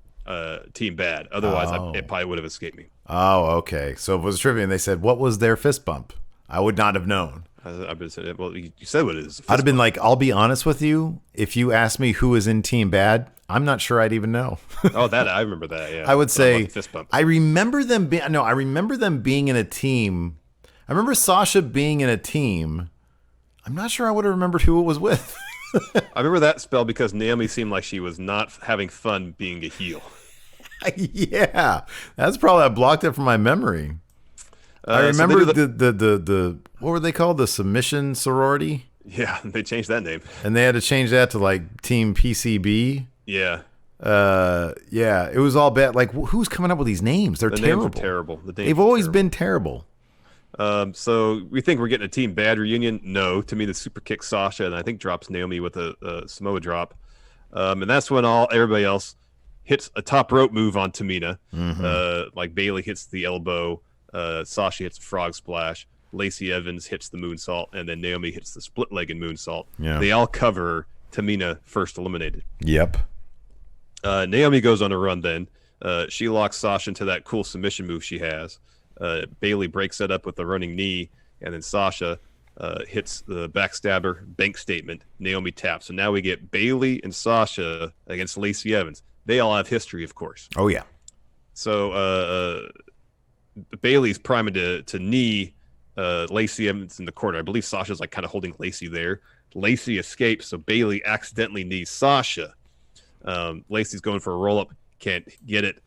Team Bad, otherwise it probably would have escaped me. Oh, okay. So if it was trivia and they said, what was their fist bump? I would not have known. I've been saying, well, you said what it is. I'd have been like, I'll be honest with you. If you asked me who is in Team Bad, I'm not sure I'd even know. Oh, that I remember that. Yeah, I would say fist bump. I remember them being in a team. I remember Sasha being in a team. I'm not sure I would have remembered who it was with. I remember that spell because Naomi seemed like she was not having fun being a heel. Yeah, that's probably I blocked it from my memory. I remember the what were they called? The submission sorority. Yeah, they changed that name, and they had to change that to like Team PCB. Yeah. Yeah, it was all bad. Like, who's coming up with these names? They're terrible. Names are terrible. They've always been terrible. So we think we're getting a Team Bad reunion. No, to me, the super kick Sasha, and I think drops Naomi with a Samoa drop. And that's when everybody else hits a top rope move on Tamina. Mm-hmm. Like Bayley hits the elbow, Sasha hits a frog splash, Lacey Evans hits the moonsault, and then Naomi hits the split-legged moonsault. Yeah. They all cover Tamina first eliminated. Yep. Naomi goes on a run then. She locks Sasha into that cool submission move she has. Bayley breaks that up with a running knee, and then Sasha hits the backstabber bank statement. Naomi taps. So now we get Bayley and Sasha against Lacey Evans. They all have history, of course. Oh, yeah. So Bayley's priming to knee Lacey Evans in the corner. I believe Sasha's like kind of holding Lacey there. Lacey escapes, so Bayley accidentally knees Sasha. Lacey's going for a roll-up, can't get it.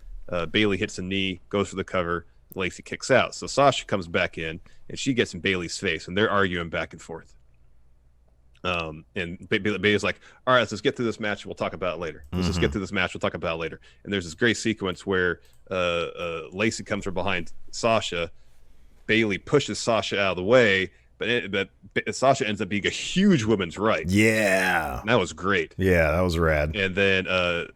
Bayley hits a knee, goes for the cover. Lacey kicks out. So Sasha comes back in, and she gets in Bayley's face, and they're arguing back and forth. And Bayley's like, all right, let's get through this match. We'll talk about it later. Let's just get through this match. We'll talk about it later. And there's this great sequence where Lacey comes from behind Sasha. Bayley pushes Sasha out of the way, but Sasha ends up being a huge women's right. Yeah. That was great. Yeah, that was rad. And then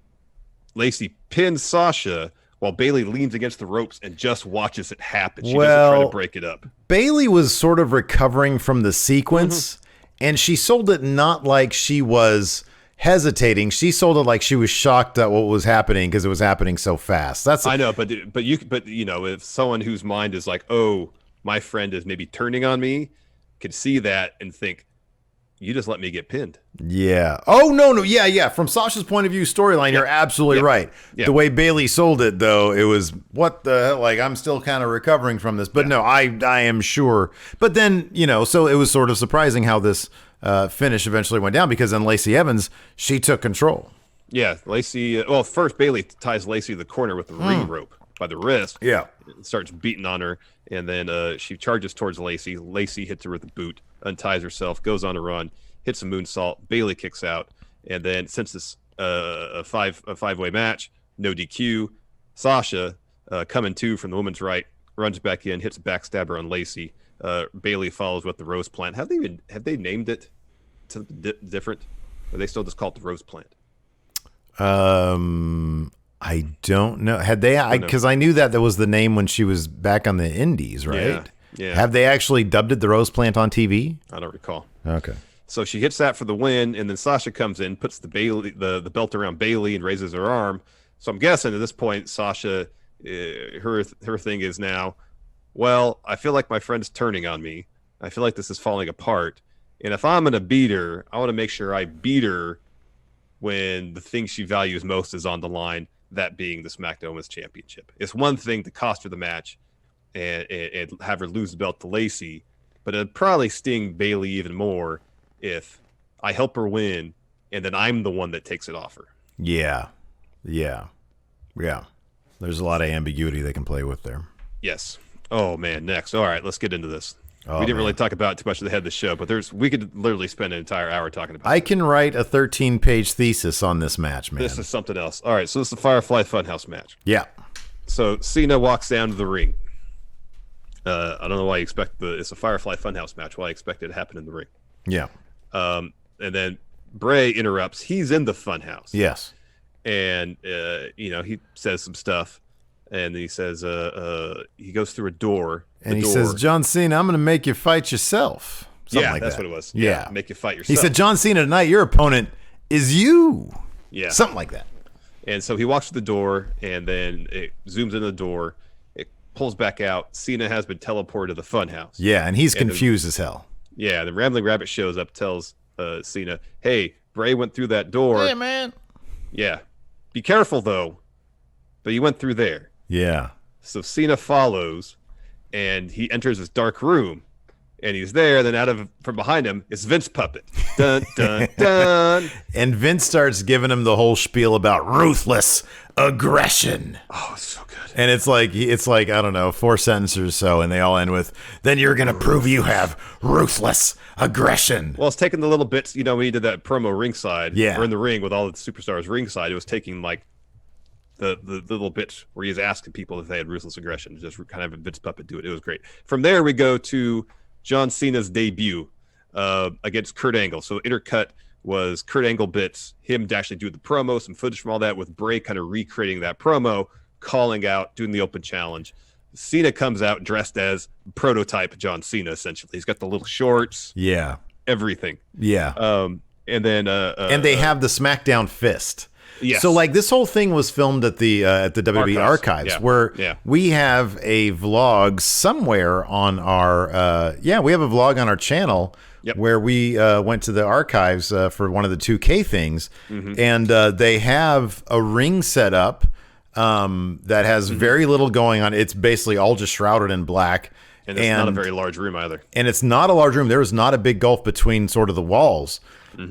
Lacey pins Sasha while Bayley leans against the ropes and just watches it happen. She doesn't try to break it up. Bayley was sort of recovering from the sequence, and she sold it not like she was hesitating. She sold it like she was shocked at what was happening because it was happening so fast. I know, but you know, if someone whose mind is like, oh, my friend is maybe turning on me, could see that and think, you just let me get pinned. Yeah. Oh, no. Yeah. From Sasha's point of view storyline, you're absolutely right. Yeah. The way Bayley sold it, though, it was, what the hell? Like, I'm still kind of recovering from this. But no, I am sure. But then, you know, so it was sort of surprising how this finish eventually went down, because then Lacey Evans, she took control. Yeah. Lacey, well, first Bayley ties Lacey to the corner with the ring rope by the wrist. Yeah. Starts beating on her. And then she charges towards Lacey. Lacey hits her with a boot, unties herself, goes on a run, hits a moonsault. Bayley kicks out. And then since this a five-way match, no DQ, Sasha coming to from the woman's right, runs back in, hits a backstabber on Lacey. Bailey follows with the rose plant. Have they named it something different? Or they still just call it the rose plant? I don't know. Had they? Because I knew that was the name when she was back on the Indies, right? Yeah. Have they actually dubbed it the rose plant on TV? I don't recall. Okay. So she hits that for the win, and then Sasha comes in, puts the belt around Bailey, and raises her arm. So I'm guessing at this point, Sasha, her thing is now, well, I feel like my friend's turning on me. I feel like this is falling apart. And if I'm going to beat her, I want to make sure I beat her when the thing she values most is on the line, that being the SmackDown Women's Championship. It's one thing to cost her the match and have her lose the belt to Lacey, but it'd probably sting Bailey even more if I help her win and then I'm the one that takes it off her. Yeah. There's a lot of ambiguity they can play with there. Yes. Oh, man. Next. All right, let's get into this. Oh, we didn't really talk about it too much at the head of the show, but we could literally spend an entire hour talking about it. I can write a 13-page thesis on this match, man. This is something else. All right, so this is the Firefly Funhouse match. Yeah. So Cena walks down to the ring. I don't know why you expect it's a Firefly Funhouse match. Why I expect it to happen in the ring. Yeah. And then Bray interrupts. He's in the Funhouse. Yes. And he says some stuff, and he says he goes through a door. And he says, John Cena, I'm going to make you fight yourself. Something like that's what it was. Yeah. Make you fight yourself. He said, John Cena, tonight your opponent is you. Yeah. Something like that. And so he walks to the door, and then it zooms in the door. It pulls back out. Cena has been teleported to the Funhouse. Yeah, and he's confused as hell. Yeah, the Rambling Rabbit shows up, tells Cena, hey, Bray went through that door. Hey, man. Yeah. Be careful, though. But he went through there. Yeah. So Cena follows, and he enters this dark room, and he's there. Then from behind him is Vince Puppet. Dun, dun, dun. And Vince starts giving him the whole spiel about ruthless aggression. Oh, it's so good. And it's like I don't know, 4 sentences or so, and they all end with, then you're going to prove you have ruthless aggression. Well, it's taking the little bits, when he did that promo ringside, or in the ring with all the superstars ringside, it was taking like the little bits where he's asking people if they had ruthless aggression, just kind of a Vince Puppet do it. It was great. From there, we go to John Cena's debut against Kurt Angle. So intercut was Kurt Angle bits, him actually doing the promo, some footage from all that, with Bray kind of recreating that promo, calling out, doing the open challenge. Cena comes out dressed as prototype John Cena, essentially. He's got the little shorts. Yeah. Everything. Yeah. And then and they have the SmackDown fist. Yes. So like this whole thing was filmed at the WWE Archives, where we have a vlog somewhere on our we have a vlog on our channel where we went to the archives for one of the 2K things, and they have a ring set up that has very little going on. It's basically all just shrouded in black. And it's not a very large room either. And it's not a large room. There was not a big gulf between sort of the walls.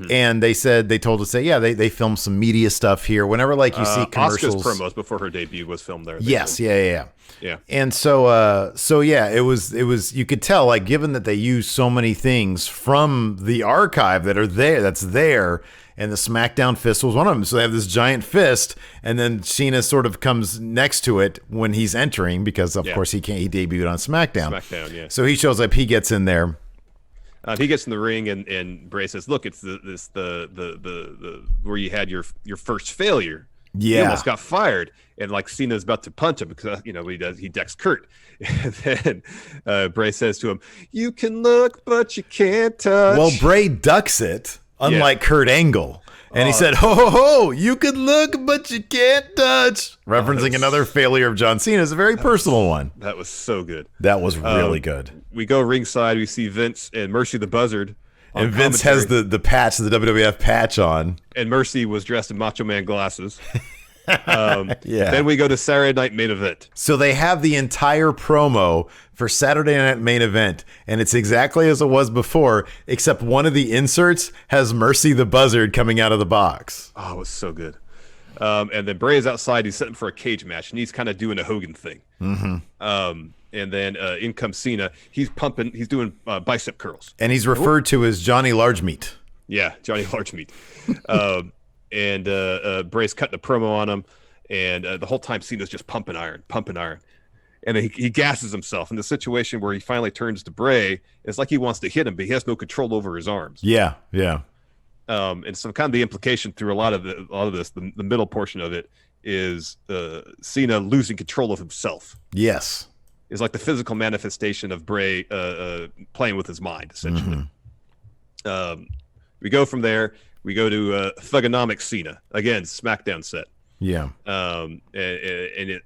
And they told us that, they filmed some media stuff here. Whenever you see commercials. Asuka's promos before her debut was filmed there. Yes. Yeah. Yeah. And so it was, you could tell, given that they use so many things from the archive that's there, and the SmackDown fist was one of them. So they have this giant fist, and then Cena sort of comes next to it when he's entering, because of course he debuted on SmackDown. Yeah. So he shows up, he gets in there. He gets in the ring, and Bray says, "Look, it's the where you had your first failure. Yeah, you almost got fired." And Cena's about to punch him because what he does, he decks Kurt, and then Bray says to him, "You can look, but you can't touch." Well, Bray ducks it, unlike Kurt Angle. And he said, ho, ho, ho, you can look, but you can't touch. Referencing another failure of John Cena. It's a very personal one. That was so good. That was really good. We go ringside. We see Vince and Mercy the Buzzard. And Vince has the patch, the WWF patch on. And Mercy was dressed in Macho Man glasses. Then we go to Saturday Night Main Event. So they have the entire promo for Saturday Night Main Event, and it's exactly as it was before, except one of the inserts has Mercy the Buzzard coming out of the box. Oh, it was so good. And then Bray is outside. He's setting for a cage match, and he's kind of doing a Hogan thing. And then in comes Cena. He's pumping. He's doing bicep curls. And he's referred to as Johnny Large Meat. Yeah, Johnny Large Meat. And Bray's cutting a promo on him, And the whole time Cena's just pumping iron. And then he gasses himself in the situation where he finally turns to Bray. It's like he wants to hit him, but he has no control over his arms. Yeah. And so kind of the implication through a lot of this, the middle portion of it is Cena losing control of himself. Yes. Is like the physical manifestation of Bray playing with his mind, essentially. We go from there. We go to Thugonomics Cena. Again, SmackDown set. Yeah.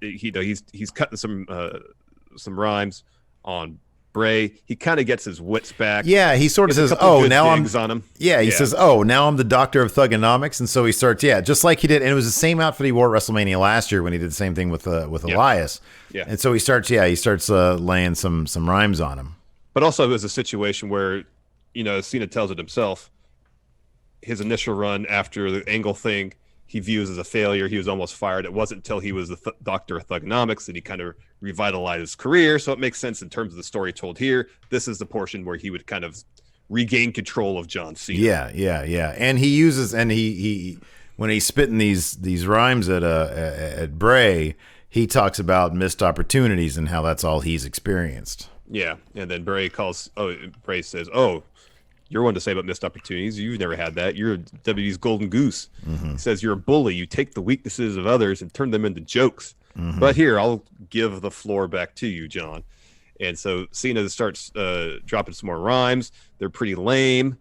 He's cutting some rhymes on Bray. He kind of gets his wits back. Yeah, he sort of says, now I'm on him. Yeah, he says, now I'm the doctor of Thugonomics, and so he starts, just like he did, and it was the same outfit he wore at WrestleMania last year when he did the same thing with Elias. Yeah. And so he starts laying some rhymes on him. But also it was a situation where, Cena tells it himself, his initial run after the Angle thing, he views as a failure. He was almost fired. It wasn't until he was the doctor of Thugonomics that he kind of revitalized his career. So it makes sense in terms of the story told here. This is the portion where he would kind of regain control of John Cena. Yeah. And he uses, and he when he's spitting these rhymes at Bray, he talks about missed opportunities and how that's all he's experienced. Yeah, and then Bray says, you're one to say about missed opportunities. You've never had that. You're WWE's golden goose. Mm-hmm. He says you're a bully. You take the weaknesses of others and turn them into jokes. Mm-hmm. But here, I'll give the floor back to you, John. And so Cena starts dropping some more rhymes. They're pretty lame.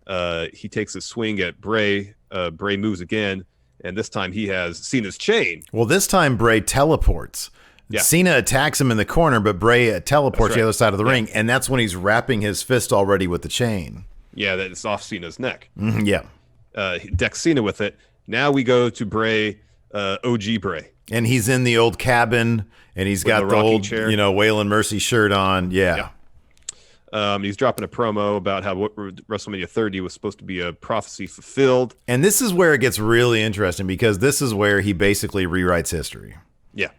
He takes a swing at Bray. Bray moves again, and this time he has Cena's chain. Well, this time Bray teleports. Yeah. Cena attacks him in the corner, but Bray teleports the other side of the ring, and that's when he's wrapping his fist already with the chain. Yeah, that's off Cena's neck. Mm-hmm, yeah. He decks Cena with it. Now we go to Bray, OG Bray. And he's in the old cabin, and he's got the old, chair. Waylon Mercy shirt on. Yeah. He's dropping a promo about how WrestleMania 30 was supposed to be a prophecy fulfilled. And this is where it gets really interesting, because this is where he basically rewrites history. Yeah.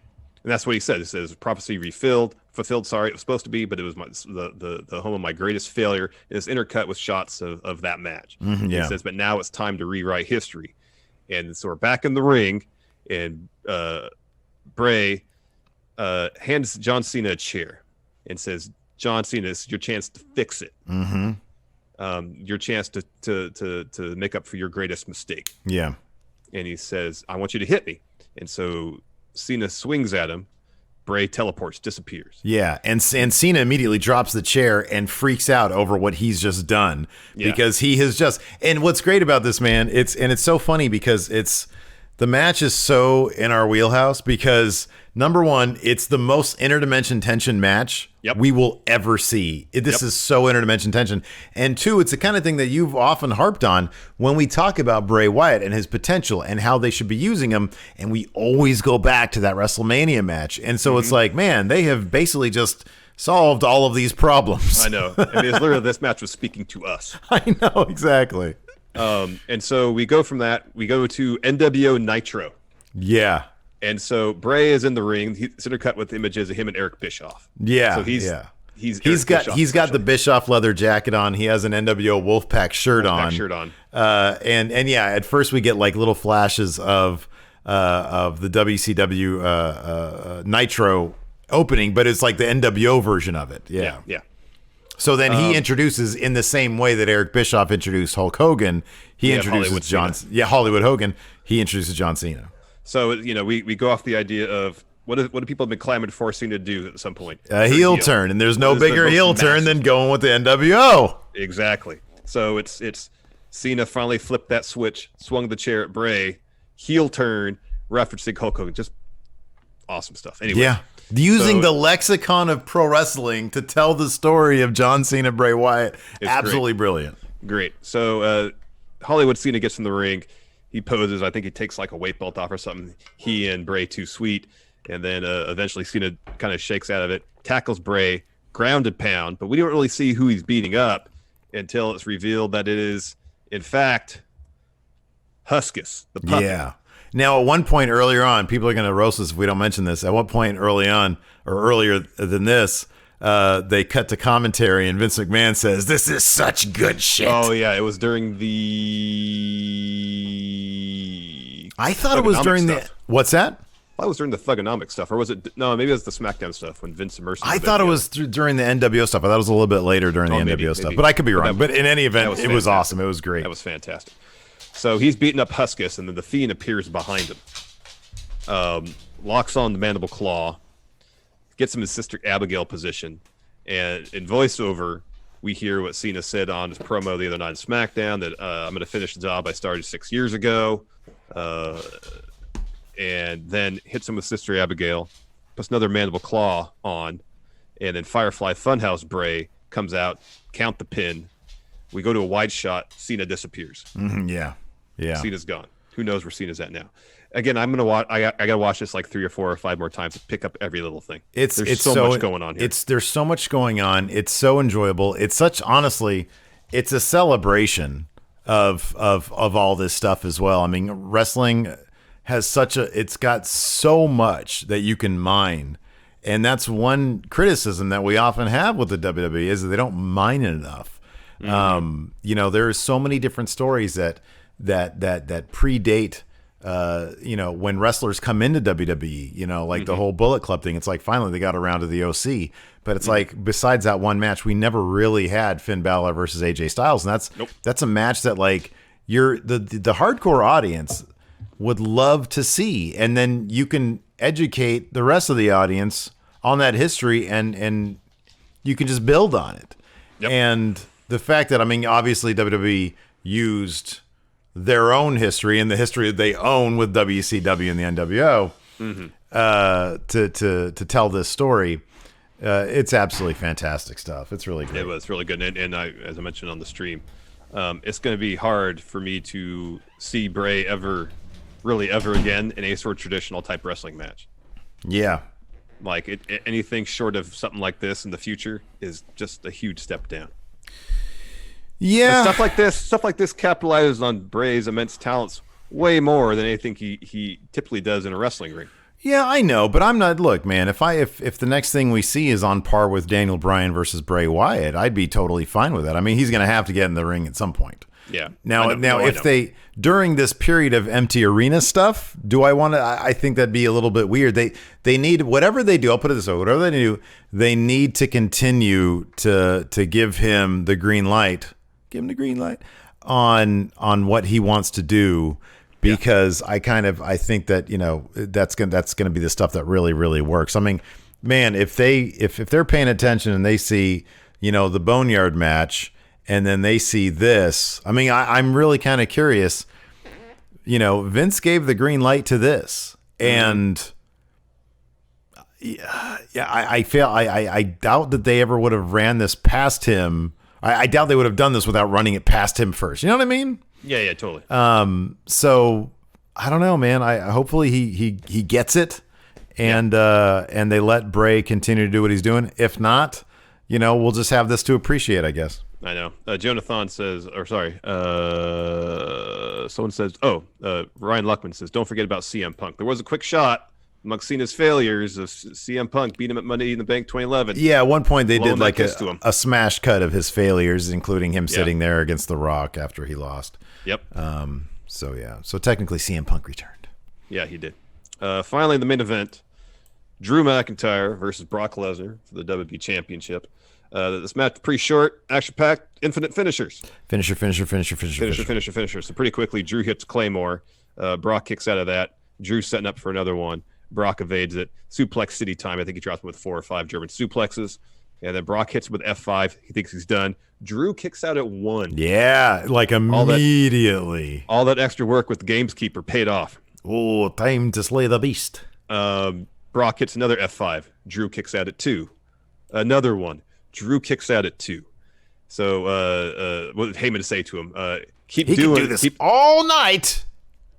And that's what he said. He says prophecy fulfilled. It was supposed to be, but it was the home of my greatest failure. And it's intercut with shots of that match. Mm-hmm, yeah. He says, but now it's time to rewrite history. And so we're back in the ring, and Bray hands John Cena a chair and says, John Cena, it's your chance to fix it. Mm-hmm. Your chance to make up for your greatest mistake. Yeah. And he says, I want you to hit me. And so Cena swings at him. Bray teleports, disappears. Yeah, and Cena immediately drops the chair and freaks out over what he's just done, because he has just. And what's great about this, man, it's so funny because the match is so in our wheelhouse, because number one, it's the most interdimension tension match we will ever see. This is so interdimension tension. And two, it's the kind of thing that you've often harped on when we talk about Bray Wyatt and his potential and how they should be using him. And we always go back to that WrestleMania match. And so it's like, man, they have basically just solved all of these problems. I know. I mean, it's literally this match was speaking to us. I know, exactly. And so we go from that. We go to NWO Nitro. Yeah. And so Bray is in the ring. He's intercut with images of him and Eric Bischoff. Yeah. So he's got the Bischoff leather jacket on. He has an NWO Wolfpack shirt on. And at first we get like little flashes of the WCW Nitro opening, but it's like the NWO version of it. Yeah. So then he introduces, in the same way that Eric Bischoff introduced Hulk Hogan, he introduces Hollywood Hogan. He introduces John Cena. So, we go off the idea of what do people have been clamoring for Cena to do at some point? A heel turn, and there's no bigger heel turn than going with the NWO. Exactly. So it's Cena finally flipped that switch, swung the chair at Bray, heel turn, referencing Hulk Hogan. Just awesome stuff. Anyway. Yeah. Using the lexicon of pro wrestling to tell the story of John Cena, Bray Wyatt. Absolutely brilliant. Great. So Hollywood Cena gets in the ring. He poses. I think he takes like a weight belt off or something. He and Bray too sweet. And then eventually Cena kind of shakes out of it, tackles Bray, grounded pound. But we don't really see who he's beating up until it's revealed that it is, in fact, Huskus, the puppet. Yeah. Now, at one point earlier on, people are going to roast us if we don't mention this. At one point early on, or earlier than this, they cut to commentary, and Vince McMahon says, "This is such good shit." Oh, yeah. It was during the... I thought it was during the... What's that? That was during the Thugonomics stuff, or was it? No, maybe it was the SmackDown stuff when Vince immersed. I thought it was during the NWO stuff. I thought it was a little bit later during the NWO stuff, but I could be wrong. But in any event, it was awesome. It was great. That was fantastic. So he's beating up Huskus, and then the Fiend appears behind him, locks on the mandible claw, gets him his Sister Abigail position, and in voiceover, we hear what Cena said on his promo the other night on SmackDown, that I'm going to finish the job I started 6 years ago, and then hits him with Sister Abigail, puts another mandible claw on, and then Firefly Funhouse Bray comes out, count the pin. We go to a wide shot. Cena disappears. Yeah. Cena's gone. Who knows where Cena's at now? Again, I'm gonna watch. I gotta watch this like 3 or 4 or 5 more times to pick up every little thing. There's so much going on here. There's so much going on. It's so enjoyable. It's honestly, it's a celebration of all this stuff as well. I mean, wrestling has it's got so much that you can mine. And that's one criticism that we often have with the WWE is that they don't mine it enough. Mm-hmm. There are so many different stories that predate, when wrestlers come into WWE, like the whole Bullet Club thing. It's like finally they got around to the OC, but it's like besides that one match, we never really had Finn Balor versus AJ Styles, and that's a match that like the hardcore audience would love to see, and then you can educate the rest of the audience on that history, and you can just build on it. Yep. And the fact that, I mean, obviously WWE used their own history and the history that they own with WCW and the NWO to tell this story. It's absolutely fantastic stuff. It's really great. It was really good. And I, as I mentioned on the stream, it's going to be hard for me to see Bray ever again in a sort of traditional type wrestling match. Yeah. Like anything short of something like this in the future is just a huge step down. Yeah. And stuff like this capitalizes on Bray's immense talents way more than anything he typically does in a wrestling ring. Yeah, I know, but I'm not. Look, man, if the next thing we see is on par with Daniel Bryan versus Bray Wyatt, I'd be totally fine with that. I mean, he's going to have to get in the ring at some point. Yeah. Now, if they during this period of empty arena stuff, do I want to? I think that'd be a little bit weird. They need whatever they do. I'll put it this way: whatever they do, they need to continue to give him the green light. Give him the green light on what he wants to do, because I think that that's gonna be the stuff that really, really works. I mean, man, if they're paying attention and they see the Boneyard match, and then they see this, I mean, I'm really kind of curious. Vince gave the green light to this, and I doubt that they ever would have ran this past him. I doubt they would have done this without running it past him first. You know what I mean? Yeah, totally. So I don't know, man. Hopefully he gets it, and they let Bray continue to do what he's doing. If not, we'll just have this to appreciate, I guess. I know. Jonathan says, someone says, Ryan Luckman says, don't forget about CM Punk. There was a quick shot among Cena's failures of CM Punk beat him at Money in the Bank 2011. Yeah, at one point they did like a smash cut of his failures, including him sitting there against The Rock after he lost. Yep. So technically CM Punk returned. Yeah, he did. Finally, the main event, Drew McIntyre versus Brock Lesnar for the WWE Championship. This match pretty short, action-packed, infinite finishers. Finisher. So pretty quickly, Drew hits Claymore. Brock kicks out of that. Drew's setting up for another one. Brock evades it. Suplex City time. I think he drops him with 4 or 5 German suplexes. And then Brock hits him with F5. He thinks he's done. Drew kicks out at 1. Yeah, like immediately. All that extra work with the Gameskeeper paid off. Oh, time to slay the beast. Brock hits another F5. Drew kicks out at 2. Another one. Drew kicks out at 2. So what did Heyman say to him? He can do this all night,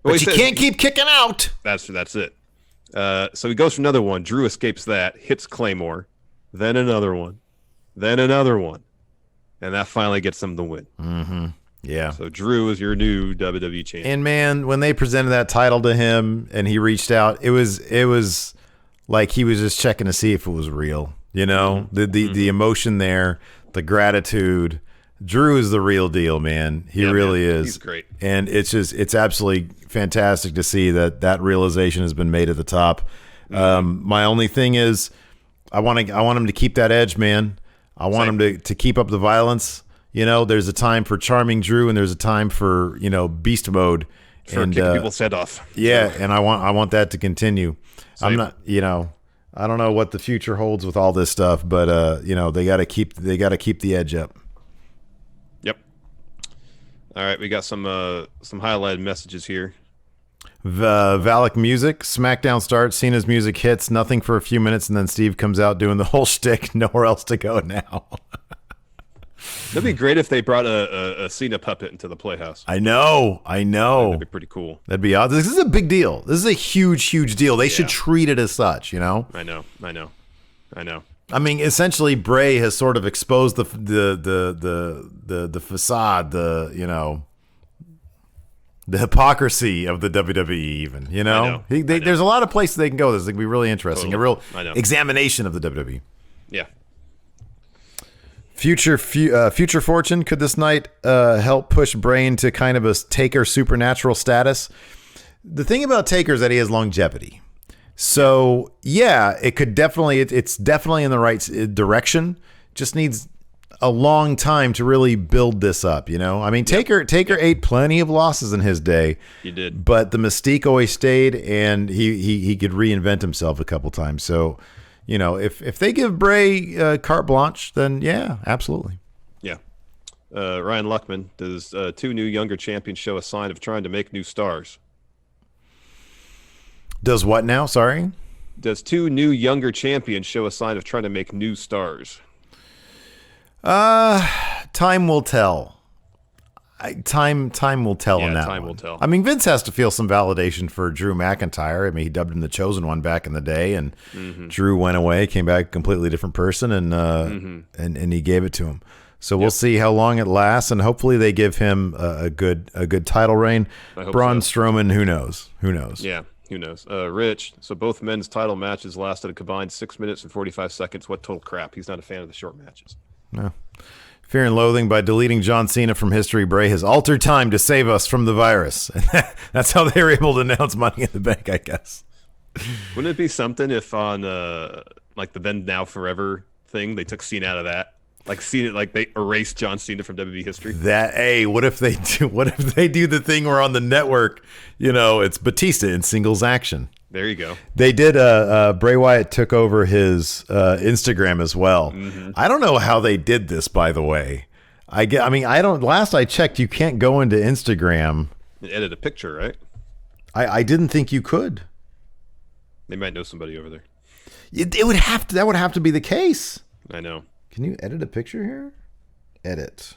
but you can't keep kicking out. That's it. So he goes for another one. Drew escapes that, hits Claymore, then another one, and that finally gets him the win. Mm-hmm. Yeah. So Drew is your new WWE champion. And man, when they presented that title to him and he reached out, it was like he was just checking to see if it was real. The emotion there, the gratitude, Drew is the real deal, man. He really is. He's great. And it's absolutely fantastic to see that realization has been made at the top. My only thing is I want him to keep that edge, man. I want him to keep up the violence. You know, there's a time for charming Drew and there's a time for, beast mode. For kicking people's head off. Yeah, and I want that to continue. Same. I'm not, I don't know what the future holds with all this stuff, but they got to keep the edge up. Yep. All right, we got some highlighted messages here. Valak music, SmackDown starts, Cena's music hits, nothing for a few minutes, and then Steve comes out doing the whole shtick. Nowhere else to go now. That'd be great if they brought a Cena puppet into the Playhouse. I know. That'd be pretty cool. That'd be awesome. This is a big deal. This is a huge deal. They should treat it as such, I know. I mean, essentially, Bray has sort of exposed the facade, the hypocrisy of the WWE. Even I know. There's a lot of places they can go. This is going to be really interesting. Totally. A real examination of the WWE. Yeah. Future fortune. Could this night help push Bray into kind of a Taker supernatural status? The thing about Taker is that he has longevity. So yeah, it could definitely. It's definitely in the right direction. Just needs a long time to really build this up. I mean, Taker ate plenty of losses in his day. He did, but the mystique always stayed, and he could reinvent himself a couple times. So. If they give Bray carte blanche, then yeah, absolutely. Yeah. Ryan Luckman, does two new younger champions show a sign of trying to make new stars? Does what now? Sorry? Does two new younger champions show a sign of trying to make new stars? Time will tell. Time will tell on that time one. will tell. I mean, Vince has to feel some validation for Drew McIntyre. I mean, he dubbed him the Chosen One back in the day, and Drew went away, came back a completely different person, and he gave it to him. So we'll see how long it lasts, and hopefully they give him a good title reign. Braun Strowman, who knows? Yeah, who knows? Rich, so both men's title matches lasted a combined 6 minutes and 45 seconds. What total crap. He's not a fan of the short matches. No. Fear and Loathing, by deleting John Cena from history, Bray has altered time to save us from the virus. That's how they were able to announce Money in the Bank, I guess. Wouldn't it be something if on like the Then Now Forever thing, they took Cena out of that? Like Cena, like they erased John Cena from WWE history. What if they do the thing where on the network, it's Batista in singles action. There you go. They did. Bray Wyatt took over his Instagram as well. I don't know how they did this, by the way. I don't. Last I checked, you can't go into Instagram and edit a picture, right? I didn't think you could. They might know somebody over there. It would have to. That would have to be the case. I know. Can you edit a picture here? Edit.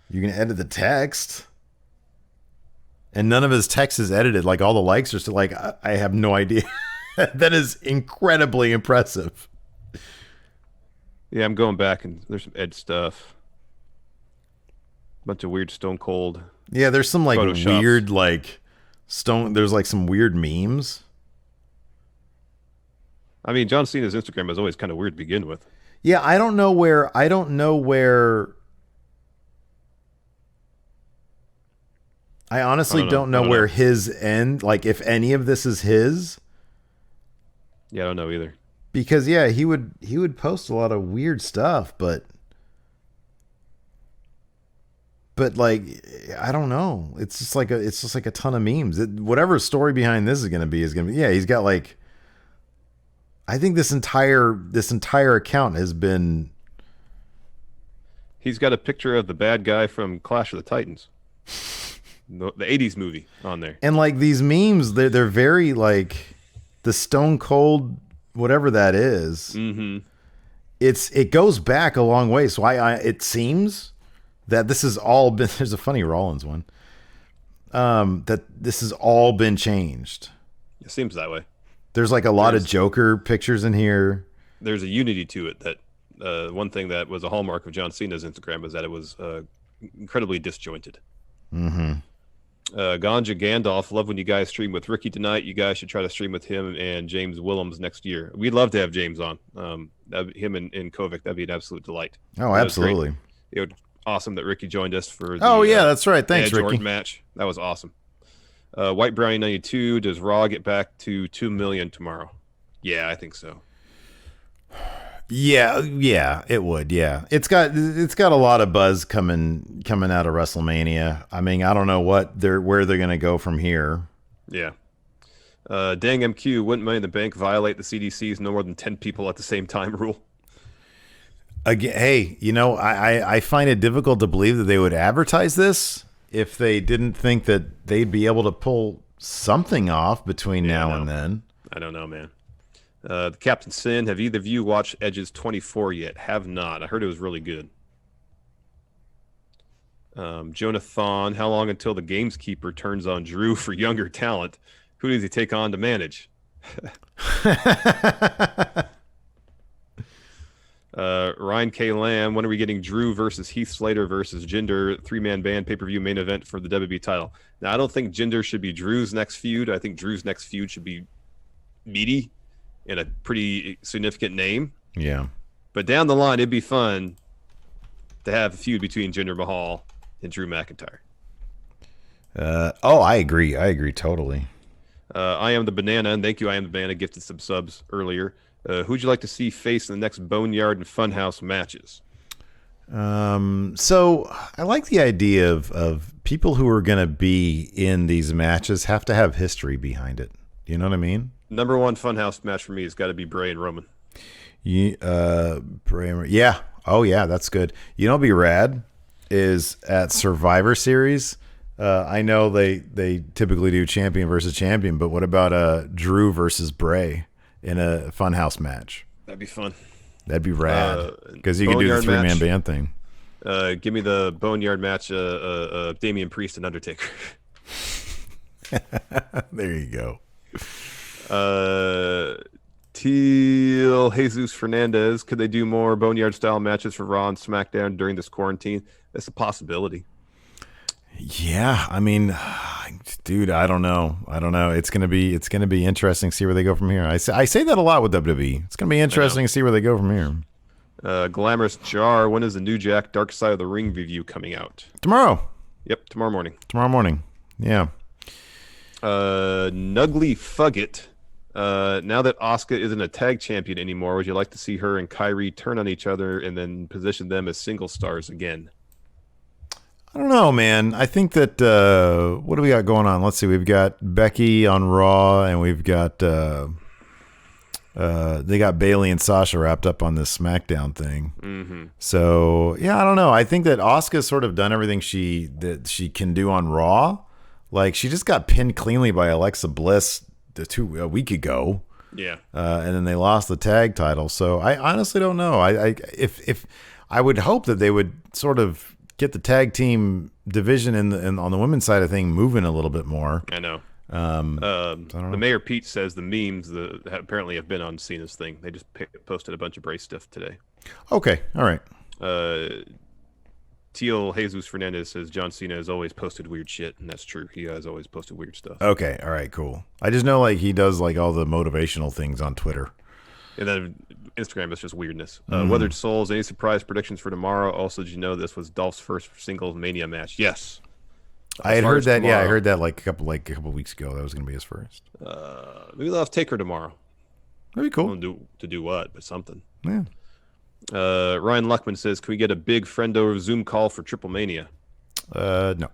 You can edit the text. And none of his text is edited. Like all the likes are still like, I have no idea. That is incredibly impressive. Yeah, I'm going back and there's some Ed stuff. Bunch of weird Stone Cold. Yeah, there's some like Photoshops. Weird there's like some weird memes. I mean, John Cena's Instagram is always kind of weird to begin with. Yeah, I don't know where I honestly don't know where his end, like if any of this is his. Yeah, I don't know either. Because yeah, he would post a lot of weird stuff, but like I don't know. It's just like a ton of memes. Whatever story behind this is going to be yeah, he's got like I think this entire account has been. He's got a picture of the bad guy from Clash of the Titans. The 80s movie on there. And like these memes, they're very like the Stone Cold, whatever that is. Mm-hmm. It goes back a long way. So it seems that this has all been, there's a funny Rollins one, that this has all been changed. It seems that way. There's like a lot of Joker pictures in here. There's a unity to it that one thing that was a hallmark of John Cena's Instagram was that it was incredibly disjointed. Mm-hmm. Ganja Gandalf, love when you guys stream with Ricky tonight. You guys should try to stream with him and James Willems next year. We'd love to have James on. Him and Kovic, that'd be an absolute delight. Oh, absolutely. Awesome that Ricky joined us for the Oh yeah, that's right. Thanks, Edge Ricky. Orton match. That was awesome. White Brownie 92. Does Raw get back to 2 million tomorrow? Yeah, I think so. Yeah, it would. Yeah, it's got a lot of buzz coming out of WrestleMania. I mean, I don't know where they're gonna go from here. Yeah. Dang MQ, wouldn't Money in the Bank violate the CDC's no more than 10 people at the same time rule? Again, hey, I find it difficult to believe that they would advertise this if they didn't think that they'd be able to pull something off between now and then. I don't know, man. Captain Sin, have either of you watched Edge's 24 yet? Have not. I heard it was really good. Jonathan, how long until the Gameskeeper turns on Drew for younger talent? Who does he take on to manage? Ryan K. Lamb, when are we getting Drew versus Heath Slater versus Jinder 3-man band pay-per-view main event for the WWE title? Now, I don't think Jinder should be Drew's next feud. I think Drew's next feud should be meaty and a pretty significant name. Yeah. But down the line, it'd be fun to have a feud between Jinder Mahal and Drew McIntyre. I agree. I agree totally. I am the Banana, and thank you, I am the Banana, gifted some subs earlier. Who'd you like to see face in the next Boneyard and Funhouse matches? So I like the idea of people who are going to be in these matches have to have history behind it. You know what I mean? Number one Funhouse match for me has got to be Bray and Roman. Bray, yeah. Oh, yeah, that's good. You know what'd be rad is at Survivor Series. I know they typically do champion versus champion, but what about Drew versus Bray in a Funhouse match? That'd be fun. That'd be rad because you could do the 3-man band thing. Give me the Boneyard match, Damian Priest and Undertaker. There you go. Teal Jesus Fernandez, could they do more Boneyard style matches for Raw and SmackDown during this quarantine? That's a possibility. Yeah, I mean, dude, I don't know. It's gonna be interesting to see where they go from here. I say that a lot with WWE. It's gonna be interesting to see where they go from here. Glamorous Jar, when is the New Jack Dark Side of the Ring review coming out? Tomorrow. Yep, tomorrow morning. Yeah. Nuggly Fugget. Now that Asuka isn't a tag champion anymore, would you like to see her and Kyrie turn on each other and then position them as single stars again? I don't know, man. I think that what do we got going on? Let's see. We've got Becky on Raw, and we've got they got Bayley and Sasha wrapped up on this SmackDown thing. Mm-hmm. So yeah, I don't know. I think that Asuka's sort of done everything she can do on Raw. Like she just got pinned cleanly by Alexa Bliss a week ago. Yeah, and then they lost the tag title. So I honestly don't know. If I would hope that they would sort of get the tag team division on the women's side of thing moving a little bit more. I know. I don't know. The Mayor Pete says the memes apparently have been on Cena's thing. They just posted a bunch of Bray stuff today. Okay, all right. Teal Jesus Fernandez says John Cena has always posted weird shit, and that's true. He has always posted weird stuff. Okay, all right, cool. I just know like he does like all the motivational things on Twitter. And then Instagram is just weirdness. Weathered Souls, any surprise predictions for tomorrow? Also, did you know this was Dolph's first singles Mania match? Yes. I had heard that. Tomorrow, I heard that like a couple weeks ago. That was going to be his first. Maybe they'll have Taker tomorrow. That'd be cool. To do what? But something. Yeah. Ryan Luckman says, "Can we get a big friendo Zoom call for Triple Mania?" No.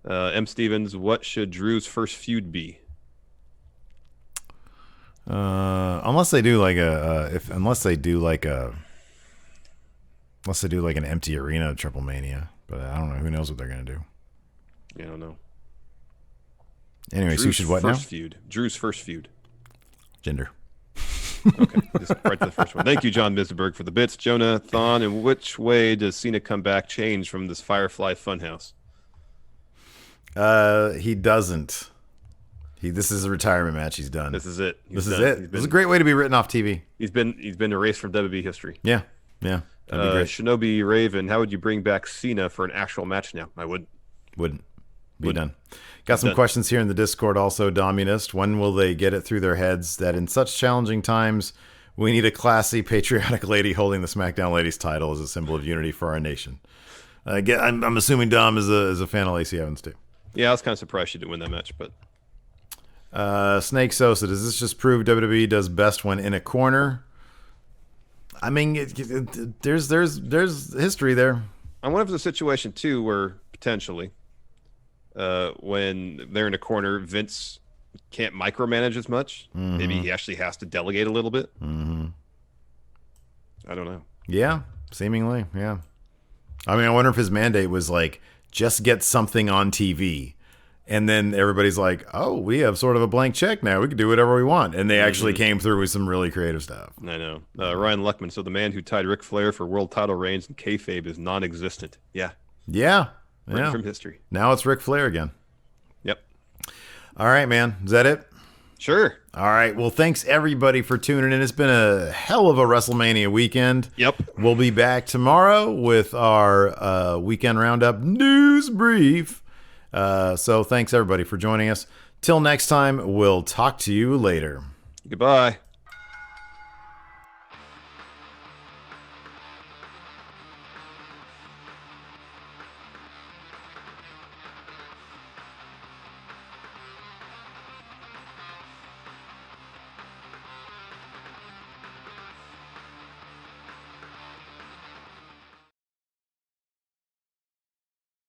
M. Stevens, what should Drew's first feud be? Unless they do like an empty arena Triple Mania, but I don't know. Who knows what they're gonna do? Yeah, I don't know. Anyways, Drew's you should what now? Drew's first feud. Gender. Okay, just right to the first one. Thank you, John Misenberg, for the bits. Jonathan, in which way does Cena come back change from this Firefly Funhouse? He doesn't. This is a retirement match. He's done. This is it. This is a great way to be written off TV. He's been erased from WWE history. Yeah. That'd be great. Shinobi Raven, how would you bring back Cena for an actual match now? I wouldn't. Be done. Got some questions here in the Discord also, Dominist. When will they get it through their heads that in such challenging times We need a classy, patriotic lady holding the SmackDown Ladies title as a symbol of unity for our nation. I'm assuming Dom is a fan of Lacey Evans too. Yeah, I was kind of surprised she didn't win that match, but Snake Sosa, does this just prove WWE does best when in a corner? I mean, there's history there. I wonder if there's a situation too where potentially, when they're in a corner, Vince can't micromanage as much. Mm-hmm. Maybe he actually has to delegate a little bit. Mm-hmm. I don't know. Yeah, seemingly, yeah. I mean, I wonder if his mandate was like, just get something on TV. And then everybody's like, oh, we have sort of a blank check now. We can do whatever we want. And they actually came through with some really creative stuff. I know. Ryan Luckman, so the man who tied Ric Flair for world title reigns in kayfabe is non-existent. Yeah. Yeah. Written from history. Now it's Ric Flair again. Yep. All right, man. Is that it? Sure. All right. Well, thanks everybody for tuning in. It's been a hell of a WrestleMania weekend. Yep. We'll be back tomorrow with our weekend roundup news brief. So thanks everybody for joining us. Till next time, we'll talk to you later. Goodbye.